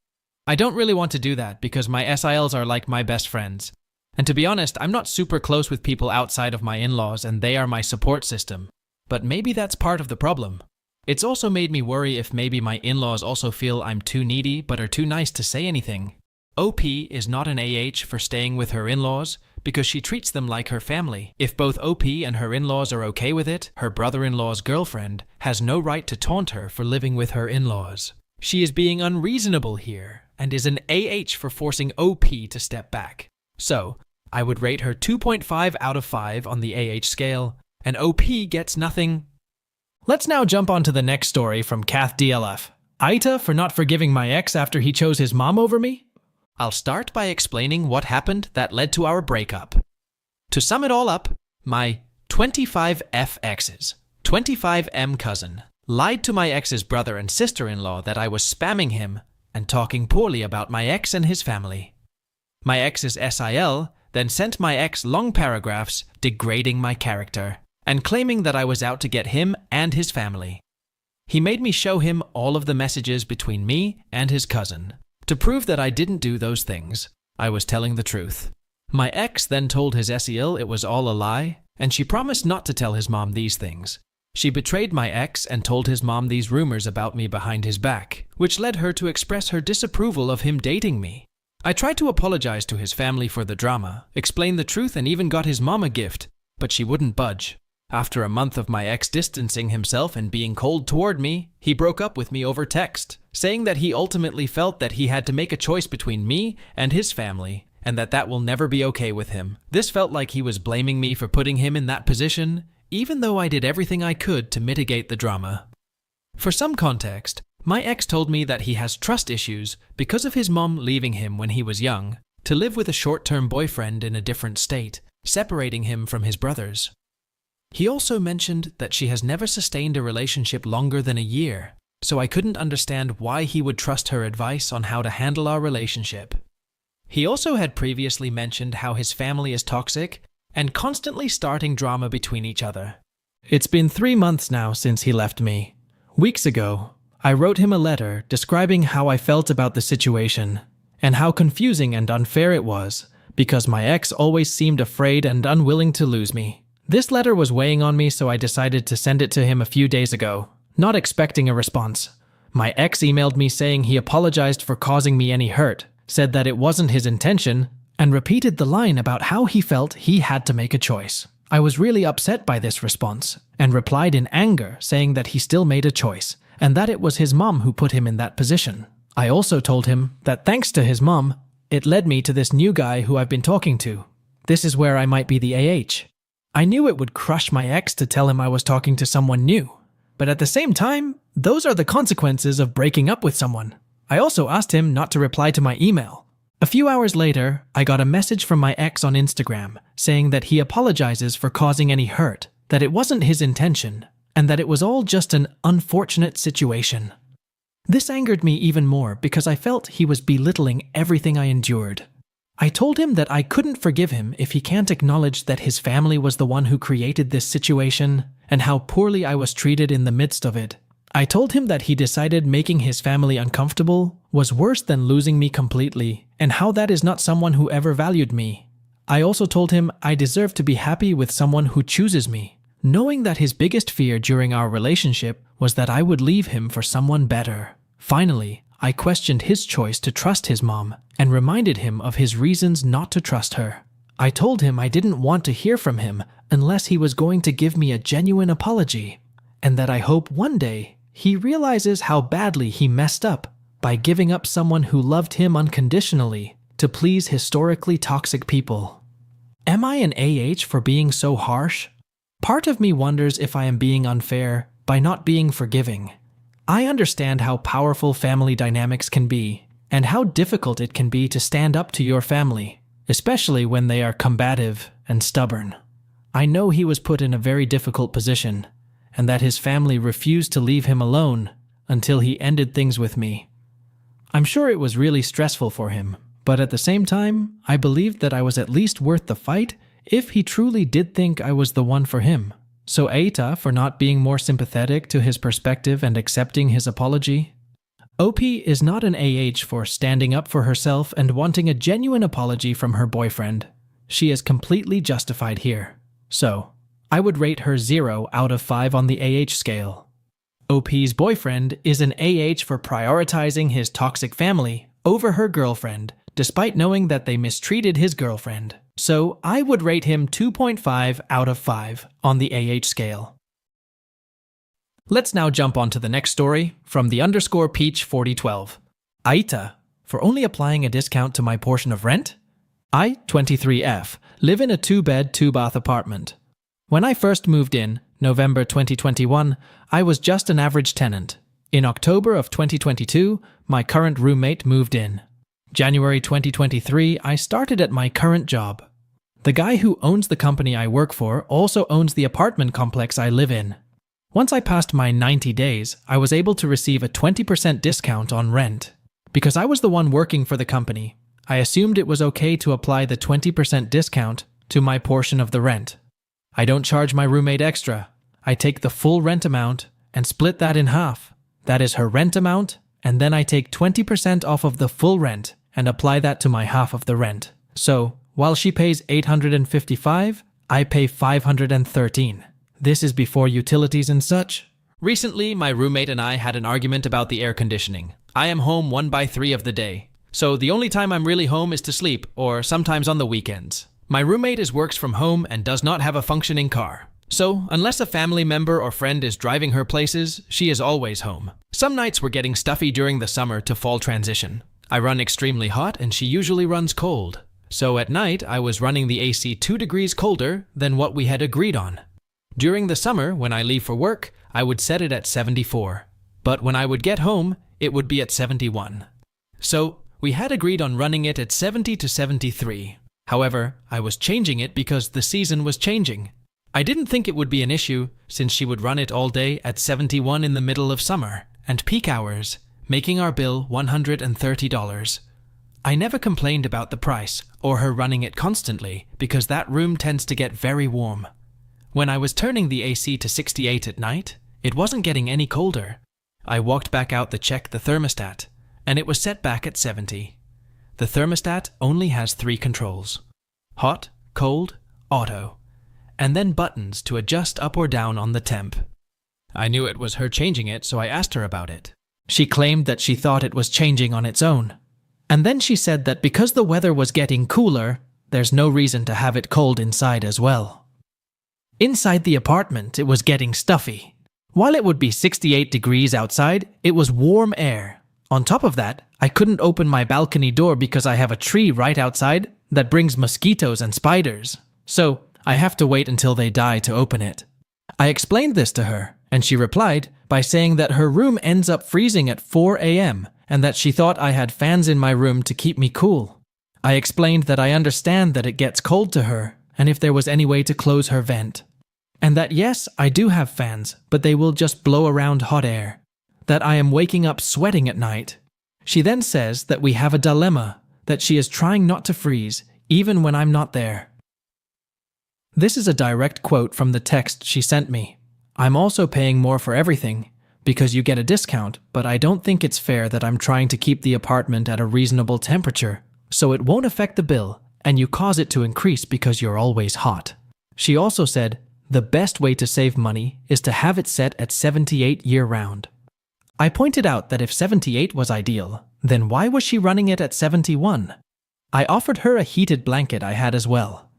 I don't really want to do that because my SILs are like my best friends. And to be honest, I'm not super close with people outside of my in-laws and they are my support system. But maybe that's part of the problem. It's also made me worry if maybe my in-laws also feel I'm too needy but are too nice to say anything. OP is not an AH for staying with her in-laws because she treats them like her family. If both OP and her in-laws are okay with it, her brother-in-law's girlfriend has no right to taunt her for living with her in-laws. She is being unreasonable here and is an AH for forcing OP to step back. So, I would rate her 2.5 out of 5 on the AH scale, and OP gets nothing. Let's now jump on to the next story from Kath DLF. AITA for not forgiving my ex after he chose his mom over me? I'll start by explaining what happened that led to our breakup. To sum it all up, my 25F exes, 25M cousin, lied to my ex's brother and sister-in-law that I was spamming him and talking poorly about my ex and his family. My ex's SIL then sent my ex long paragraphs degrading my character and claiming that I was out to get him and his family. He made me show him all of the messages between me and his cousin. To prove that I didn't do those things, I was telling the truth. My ex then told his SEL it was all a lie, and she promised not to tell his mom these things. She betrayed my ex and told his mom these rumors about me behind his back, which led her to express her disapproval of him dating me. I tried to apologize to his family for the drama, explain the truth, and even got his mom a gift, but she wouldn't budge. After a month of my ex distancing himself and being cold toward me, he broke up with me over text, saying that he ultimately felt that he had to make a choice between me and his family, and that will never be okay with him. This felt like he was blaming me for putting him in that position, even though I did everything I could to mitigate the drama. For some context, my ex told me that he has trust issues because of his mom leaving him when he was young, to live with a short-term boyfriend in a different state, separating him from his brothers. He also mentioned that she has never sustained a relationship longer than a year, so I couldn't understand why he would trust her advice on how to handle our relationship. He also had previously mentioned how his family is toxic and constantly starting drama between each other. It's been 3 months now since he left me. Weeks ago, I wrote him a letter describing how I felt about the situation and how confusing and unfair it was, because my ex always seemed afraid and unwilling to lose me. This letter was weighing on me, so I decided to send it to him a few days ago, not expecting a response. My ex emailed me saying he apologized for causing me any hurt, said that it wasn't his intention, and repeated the line about how he felt he had to make a choice. I was really upset by this response, and replied in anger saying that he still made a choice, and that it was his mom who put him in that position. I also told him that thanks to his mom, it led me to this new guy who I've been talking to. This is where I might be the AH. I knew it would crush my ex to tell him I was talking to someone new, but at the same time, those are the consequences of breaking up with someone. I also asked him not to reply to my email. A few hours later, I got a message from my ex on Instagram saying that he apologizes for causing any hurt, that it wasn't his intention, and that it was all just an unfortunate situation. This angered me even more because I felt he was belittling everything I endured. I told him that I couldn't forgive him if he can't acknowledge that his family was the one who created this situation and how poorly I was treated in the midst of it. I told him that he decided making his family uncomfortable was worse than losing me completely, and how that is not someone who ever valued me. I also told him I deserve to be happy with someone who chooses me, knowing that his biggest fear during our relationship was that I would leave him for someone better. Finally, I questioned his choice to trust his mom and reminded him of his reasons not to trust her. I told him I didn't want to hear from him unless he was going to give me a genuine apology, and that I hope one day he realizes how badly he messed up by giving up someone who loved him unconditionally to please historically toxic people. Am I an AH for being so harsh? Part of me wonders if I am being unfair by not being forgiving. I understand how powerful family dynamics can be, and how difficult it can be to stand up to your family, especially when they are combative and stubborn. I know he was put in a very difficult position, and that his family refused to leave him alone until he ended things with me. I'm sure it was really stressful for him, but at the same time, I believed that I was at least worth the fight if he truly did think I was the one for him. So AITA for not being more sympathetic to his perspective and accepting his apology. OP is not an AH for standing up for herself and wanting a genuine apology from her boyfriend. She is completely justified here. So, I would rate her 0 out of 5 on the AH scale. OP's boyfriend is an AH for prioritizing his toxic family over her girlfriend, despite knowing that they mistreated his girlfriend. So I would rate him 2.5 out of 5 on the AH scale. Let's now jump on to the next story from the _Peach 4012. AITA for only applying a discount to my portion of rent? I, 23F, live in a 2-bed, 2-bath apartment. When I first moved in, November 2021, I was just an average tenant. In October of 2022, my current roommate moved in. January 2023, I started at my current job. The guy who owns the company I work for also owns the apartment complex I live in. Once I passed my 90 days, I was able to receive a 20% discount on rent. Because I was the one working for the company, I assumed it was okay to apply the 20% discount to my portion of the rent. I don't charge my roommate extra. I take the full rent amount and split that in half. That is her rent amount, and then I take 20% off of the full rent and apply that to my half of the rent. So, while she pays $855, I pay $513. This is before utilities and such. Recently, my roommate and I had an argument about the air conditioning. I am home 1/3 of the day, so the only time I'm really home is to sleep, or sometimes on the weekends. My roommate works from home and does not have a functioning car. So, unless a family member or friend is driving her places, she is always home. Some nights we're getting stuffy during the summer to fall transition. I run extremely hot and she usually runs cold. So at night, I was running the AC 2 degrees colder than what we had agreed on. During the summer, when I leave for work, I would set it at 74. But when I would get home, it would be at 71. So, we had agreed on running it at 70 to 73. However, I was changing it because the season was changing. I didn't think it would be an issue since she would run it all day at 71 in the middle of summer and peak hours, making our bill $130. I never complained about the price or her running it constantly because that room tends to get very warm. When I was turning the AC to 68 at night, it wasn't getting any colder. I walked back out to check the thermostat, and it was set back at 70. The thermostat only has 3 controls. hot, cold, auto, and then buttons to adjust up or down on the temp. I knew it was her changing it, so I asked her about it. She claimed that she thought it was changing on its own. And then she said that because the weather was getting cooler, there's no reason to have it cold inside as well. Inside the apartment, it was getting stuffy. While it would be 68 degrees outside, it was warm air. On top of that, I couldn't open my balcony door because I have a tree right outside that brings mosquitoes and spiders. So, I have to wait until they die to open it. I explained this to her, and she replied by saying that her room ends up freezing at 4 a.m. and that she thought I had fans in my room to keep me cool. I explained that I understand that it gets cold to her, and if there was any way to close her vent. And that yes, I do have fans, but they will just blow around hot air. That I am waking up sweating at night. She then says that we have a dilemma, that she is trying not to freeze, even when I'm not there. This is a direct quote from the text she sent me. I'm also paying more for everything, because you get a discount, but I don't think it's fair that I'm trying to keep the apartment at a reasonable temperature, so it won't affect the bill, and you cause it to increase because you're always hot. She also said, the best way to save money is to have it set at 78 year-round. I pointed out that if 78 was ideal, then why was she running it at 71? I offered her a heated blanket I had as well.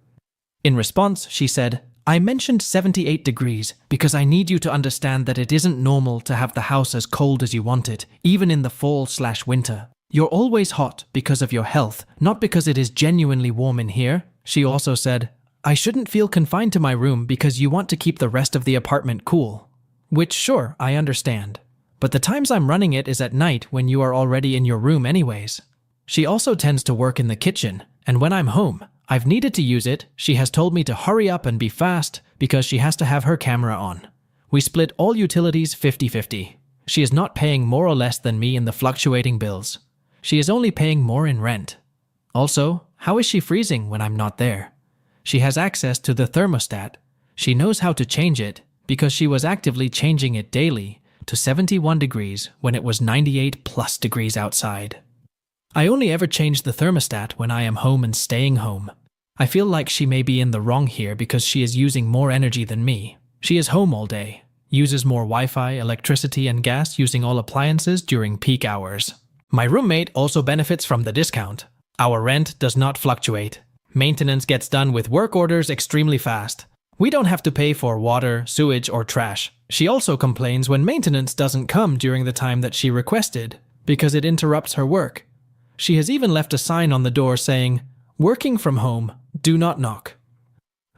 In response, she said, I mentioned 78 degrees because I need you to understand that it isn't normal to have the house as cold as you want it, even in the fall/winter. You're always hot because of your health, not because it is genuinely warm in here. She also said, I shouldn't feel confined to my room because you want to keep the rest of the apartment cool. Which, sure, I understand. But the times I'm running it is at night when you are already in your room anyways. She also tends to work in the kitchen, and when I'm home, I've needed to use it. She has told me to hurry up and be fast because she has to have her camera on. We split all utilities 50-50. She is not paying more or less than me in the fluctuating bills. She is only paying more in rent. Also, how is she freezing when I'm not there? She has access to the thermostat. She knows how to change it because she was actively changing it daily to 71 degrees when it was 98+ degrees outside. I only ever change the thermostat when I am home and staying home. I feel like she may be in the wrong here because she is using more energy than me. She is home all day, uses more Wi-Fi, electricity, and gas using all appliances during peak hours. My roommate also benefits from the discount. Our rent does not fluctuate. Maintenance gets done with work orders extremely fast. We don't have to pay for water, sewage, or trash. She also complains when maintenance doesn't come during the time that she requested, because it interrupts her work. She has even left a sign on the door saying, "Working from home, do not knock."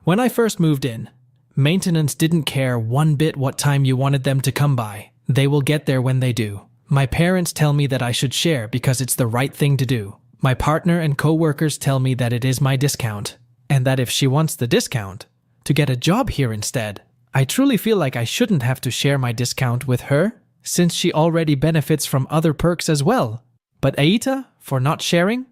When I first moved in, maintenance didn't care one bit what time you wanted them to come by. They will get there when they do. My parents tell me that I should share because it's the right thing to do. My partner and co-workers tell me that it is my discount, and that if she wants the discount, to get a job here instead. I truly feel like I shouldn't have to share my discount with her, since she already benefits from other perks as well. But AITA for not sharing?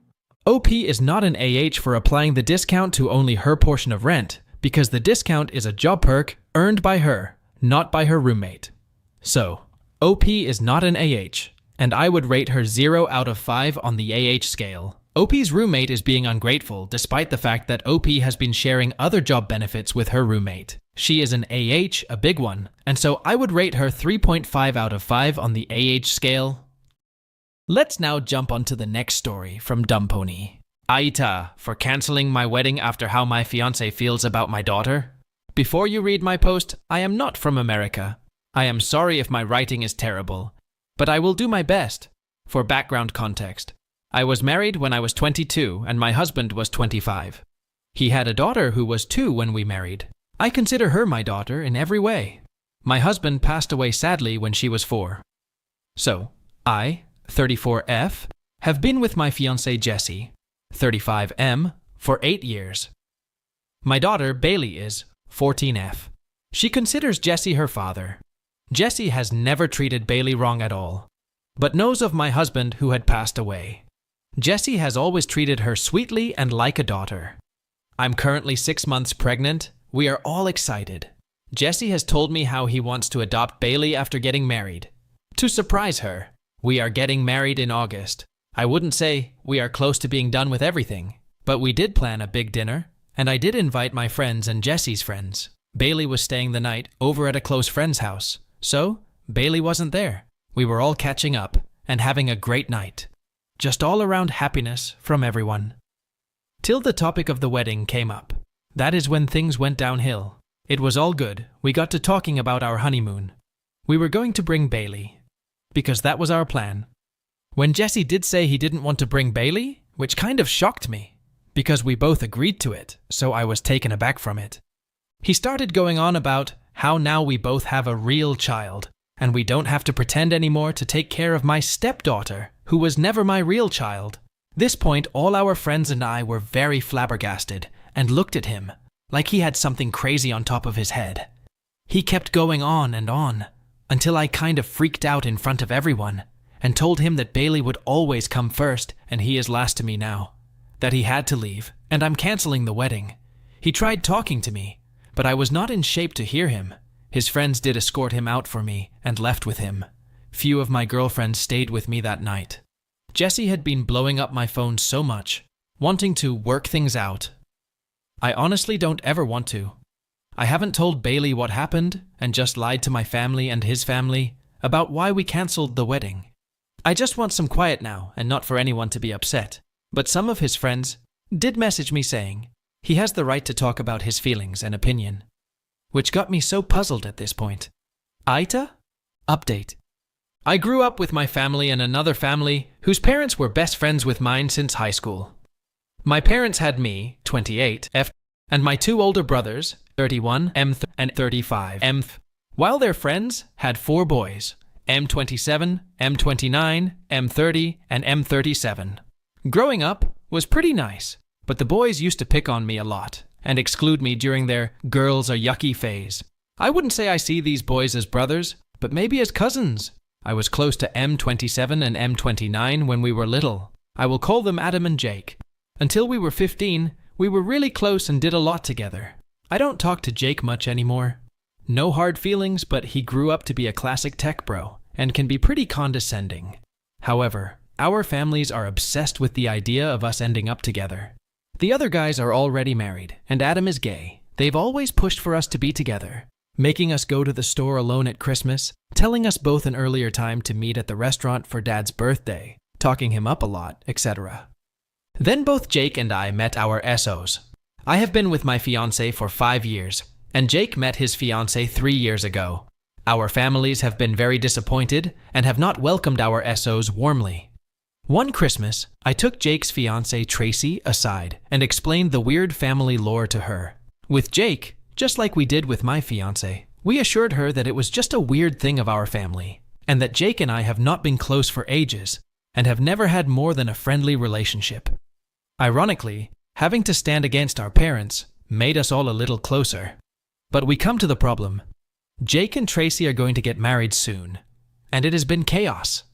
OP is not an AH for applying the discount to only her portion of rent, because the discount is a job perk earned by her, not by her roommate. So, OP is not an AH, and I would rate her 0 out of 5 on the AH scale. OP's roommate is being ungrateful despite the fact that OP has been sharing other job benefits with her roommate. She is an AH, a big one, and so I would rate her 3.5 out of 5 on the AH scale. Let's now jump onto the next story from Dumb Pony. AITA for cancelling my wedding after how my fiancé feels about my daughter. Before you read my post, I am not from America. I am sorry if my writing is terrible, but I will do my best. For background context, I was married when I was 22 and my husband was 25. He had a daughter who was 2 when we married. I consider her my daughter in every way. My husband passed away sadly when she was 4. So, I, 34F, have been with my fiancée Jessie, 35M, for 8 years. My daughter Bailey is 14F. She considers Jessie her father. Jessie has never treated Bailey wrong at all, but knows of my husband who had passed away. Jessie has always treated her sweetly and like a daughter. I'm currently 6 months pregnant. We are all excited. Jessie has told me how he wants to adopt Bailey after getting married. To surprise her, we are getting married in August. I wouldn't say we are close to being done with everything, but we did plan a big dinner. And I did invite my friends and Jesse's friends. Bailey was staying the night over at a close friend's house, so Bailey wasn't there. We were all catching up and having a great night. Just all around happiness from everyone. Till the topic of the wedding came up. That is when things went downhill. It was all good. We got to talking about our honeymoon. We were going to bring Bailey, because that was our plan. When Jesse did say he didn't want to bring Bailey, which kind of shocked me, because we both agreed to it, so I was taken aback from it. He started going on about how now we both have a real child, and we don't have to pretend anymore to take care of my stepdaughter, who was never my real child. This point, all our friends and I were very flabbergasted and looked at him like he had something crazy on top of his head. He kept going on and on, until I kind of freaked out in front of everyone and told him that Bailey would always come first and he is last to me now, that he had to leave and I'm canceling the wedding. He tried talking to me, but I was not in shape to hear him. His friends did escort him out for me and left with him. Few of my girlfriends stayed with me that night. Jesse had been blowing up my phone so much, wanting to work things out. I honestly don't ever want to. I haven't told Bailey what happened and just lied to my family and his family about why we cancelled the wedding. I just want some quiet now and not for anyone to be upset. But some of his friends did message me saying he has the right to talk about his feelings and opinion, which got me so puzzled at this point. AITA? Update. I grew up with my family and another family whose parents were best friends with mine since high school. My parents had me, 28, F, and my two older brothers, 31, M, and 35, M, while their friends had 4 boys, M27, M29, M30, and M37. Growing up was pretty nice, but the boys used to pick on me a lot and exclude me during their girls are yucky phase. I wouldn't say I see these boys as brothers, but maybe as cousins. I was close to M27 and M29 when we were little. I will call them Adam and Jake. Until we were 15, we were really close and did a lot together. I don't talk to Jake much anymore. No hard feelings, but he grew up to be a classic tech bro and can be pretty condescending. However, our families are obsessed with the idea of us ending up together. The other guys are already married, and Adam is gay. They've always pushed for us to be together, making us go to the store alone at Christmas, telling us both an earlier time to meet at the restaurant for Dad's birthday, talking him up a lot, etc. Then both Jake and I met our SOs. I have been with my fiancé for 5 years, and Jake met his fiancée 3 years ago. Our families have been very disappointed and have not welcomed our SOs warmly. One Christmas, I took Jake's fiancée Tracy aside and explained the weird family lore to her. With Jake, just like we did with my fiancé, we assured her that it was just a weird thing of our family, and that Jake and I have not been close for ages and have never had more than a friendly relationship. Ironically, having to stand against our parents made us all a little closer. But we come to the problem. Jake and Tracy are going to get married soon, and it has been chaos.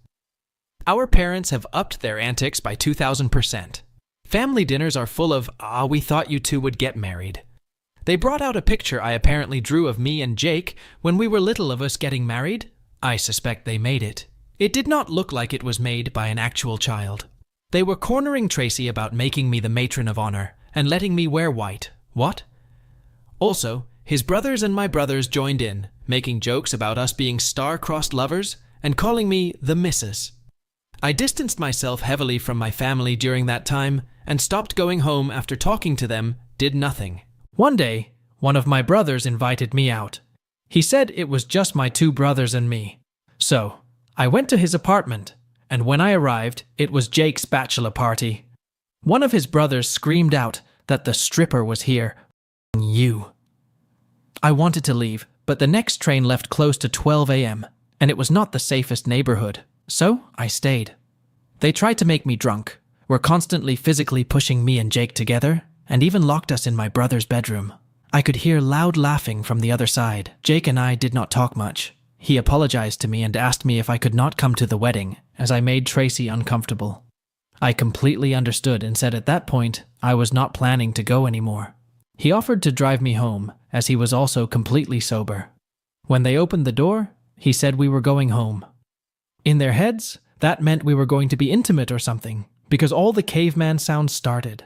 Our parents have upped their antics by 2,000%. Family dinners are full of, we thought you two would get married. They brought out a picture I apparently drew of me and Jake when we were little of us getting married. I suspect they made it. It did not look like it was made by an actual child. They were cornering Tracy about making me the matron of honor and letting me wear white. What? Also, his brothers and my brothers joined in, making jokes about us being star-crossed lovers and calling me the missus. I distanced myself heavily from my family during that time and stopped going home after talking to them, did nothing. One day, one of my brothers invited me out. He said it was just my 2 brothers and me. So, I went to his apartment, and when I arrived, it was Jake's bachelor party. One of his brothers screamed out that the stripper was here. You. I wanted to leave, but the next train left close to 12 a.m., and it was not the safest neighborhood, so I stayed. They tried to make me drunk, were constantly physically pushing me and Jake together, and even locked us in my brother's bedroom. I could hear loud laughing from the other side. Jake and I did not talk much. He apologized to me and asked me if I could not come to the wedding, as I made Tracy uncomfortable. I completely understood and said at that point I was not planning to go anymore. He offered to drive me home, as he was also completely sober. When they opened the door, he said we were going home. In their heads, that meant we were going to be intimate or something, because all the caveman sounds started.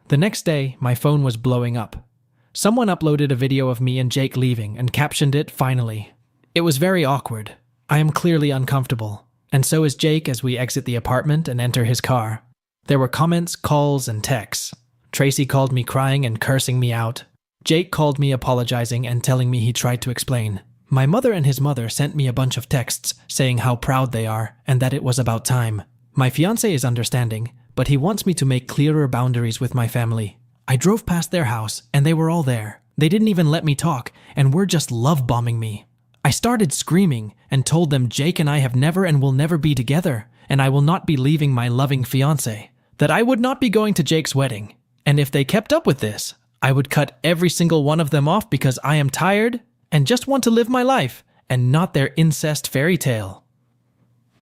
The next day, my phone was blowing up. Someone uploaded a video of me and Jake leaving and captioned it, "Finally." It was very awkward. I am clearly uncomfortable, and so is Jake as we exit the apartment and enter his car. There were comments, calls, and texts. Tracy called me crying and cursing me out. Jake called me apologizing and telling me he tried to explain. My mother and his mother sent me a bunch of texts saying how proud they are and that it was about time. My fiancé is understanding, but he wants me to make clearer boundaries with my family. I drove past their house and they were all there. They didn't even let me talk and were just love-bombing me. I started screaming and told them Jake and I have never and will never be together, and I will not be leaving my loving fiancé, that I would not be going to Jake's wedding. And if they kept up with this, I would cut every single one of them off because I am tired and just want to live my life and not their incest fairy tale.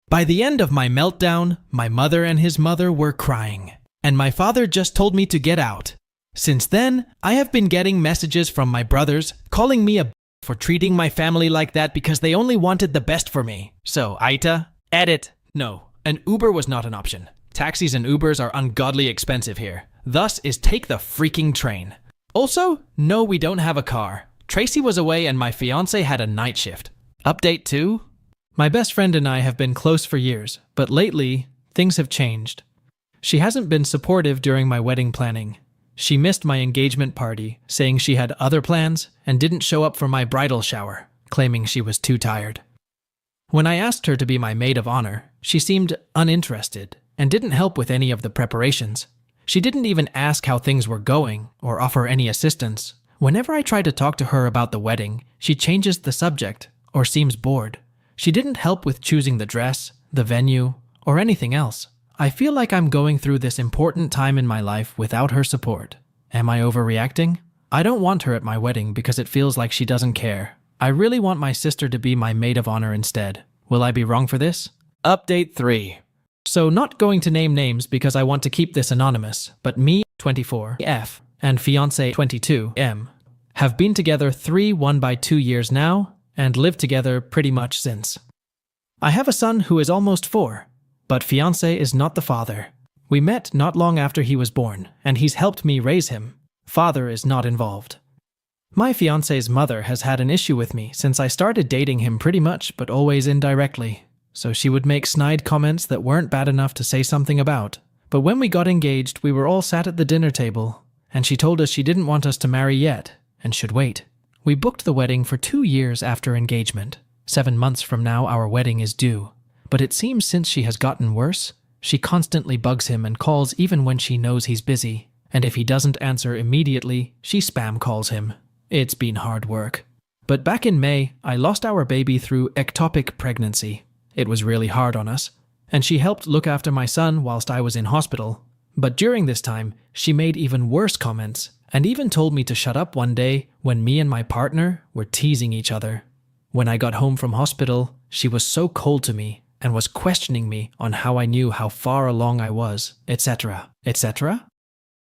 By the end of my meltdown, my mother and his mother were crying, and my father just told me to get out. Since then, I have been getting messages from my brothers calling me a for treating my family like that because they only wanted the best for me. So, AITA, edit. No, an Uber was not an option. Taxis and Ubers are ungodly expensive here. Thus is take the freaking train. Also, no, we don't have a car. Tracy was away and my fiancé had a night shift. Update 2. My best friend and I have been close for years, but lately, things have changed. She hasn't been supportive during my wedding planning. She missed my engagement party, saying she had other plans, and didn't show up for my bridal shower, claiming she was too tired. When I asked her to be my maid of honor, she seemed uninterested and didn't help with any of the preparations. She didn't even ask how things were going or offer any assistance. Whenever I try to talk to her about the wedding, she changes the subject or seems bored. She didn't help with choosing the dress, the venue, or anything else. I feel like I'm going through this important time in my life without her support. Am I overreacting? I don't want her at my wedding because it feels like she doesn't care. I really want my sister to be my maid of honor instead. Will I be wrong for this? Update 3. So not going to name names because I want to keep this anonymous, but me, 24F, and fiancé 22M, have been together 2 years now, and lived together pretty much since. I have a son who is almost 4, but fiancé is not the father. We met not long after he was born, and he's helped me raise him. Father is not involved. My fiancé's mother has had an issue with me since I started dating him pretty much, but always indirectly, so she would make snide comments that weren't bad enough to say something about. But when we got engaged, we were all sat at the dinner table, and she told us she didn't want us to marry yet, and should wait. We booked the wedding for 2 years after engagement. 7 months from now, our wedding is due. But it seems since she has gotten worse, she constantly bugs him and calls even when she knows he's busy. And if he doesn't answer immediately, she spam calls him. It's been hard work. But back in May, I lost our baby through ectopic pregnancy. It was really hard on us. And she helped look after my son whilst I was in hospital. But during this time, she made even worse comments and even told me to shut up one day when me and my partner were teasing each other. When I got home from hospital, she was so cold to me and was questioning me on how I knew how far along I was, etc., etc.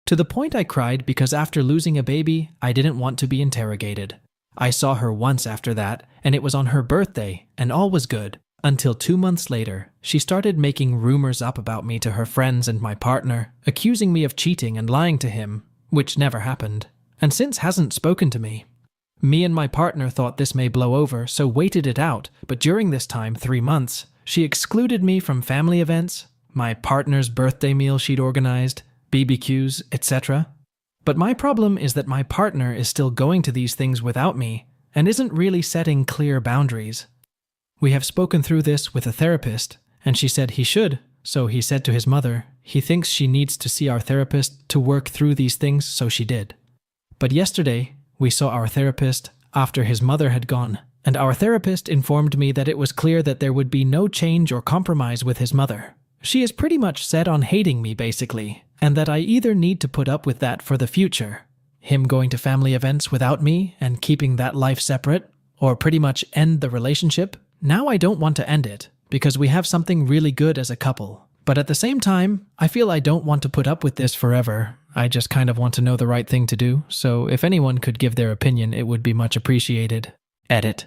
To the point I cried because after losing a baby, I didn't want to be interrogated. I saw her once after that, and it was on her birthday, and all was good. Until 2 months later, she started making rumors up about me to her friends and my partner, accusing me of cheating and lying to him, which never happened, and since hasn't spoken to me. Me and my partner thought this may blow over, so waited it out, but during this time, 3 months, she excluded me from family events, my partner's birthday meal she'd organized, BBQs, etc. But my problem is that my partner is still going to these things without me, and isn't really setting clear boundaries. We have spoken through this with a therapist, and she said he should, so he said to his mother, he thinks she needs to see our therapist to work through these things, so she did. But yesterday, we saw our therapist after his mother had gone, and our therapist informed me that it was clear that there would be no change or compromise with his mother. She is pretty much set on hating me, basically, and that I either need to put up with that for the future, him going to family events without me and keeping that life separate, or pretty much end the relationship. Now I don't want to end it, because we have something really good as a couple. But at the same time, I feel I don't want to put up with this forever. I just kind of want to know the right thing to do, so if anyone could give their opinion, it would be much appreciated. Edit.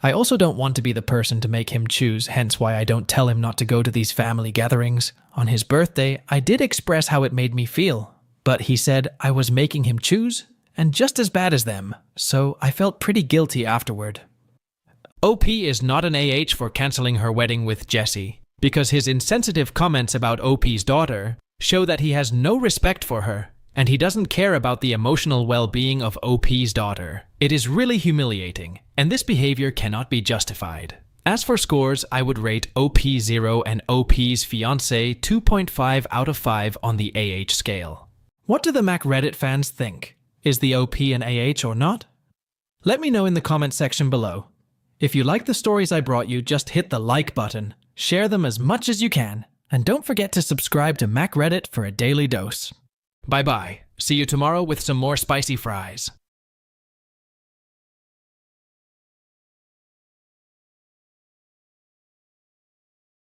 I also don't want to be the person to make him choose, hence why I don't tell him not to go to these family gatherings. On his birthday, I did express how it made me feel, But he said I was making him choose, and just as bad as them, so I felt pretty guilty afterward. OP is not an AH for cancelling her wedding with Jesse, because his insensitive comments about OP's daughter show that he has no respect for her, and he doesn't care about the emotional well-being of OP's daughter. It is really humiliating, and this behavior cannot be justified. As for scores, I would rate OP0 and OP's fiancé 2.5 out of 5 on the AH scale. What do the Mac Reddit fans think? Is the OP an AH or not? Let me know in the comment section below. If you like the stories I brought you, just hit the like button, share them as much as you can, and don't forget to subscribe to Mac Reddit for a daily dose. Bye-bye. See you tomorrow with some more spicy fries.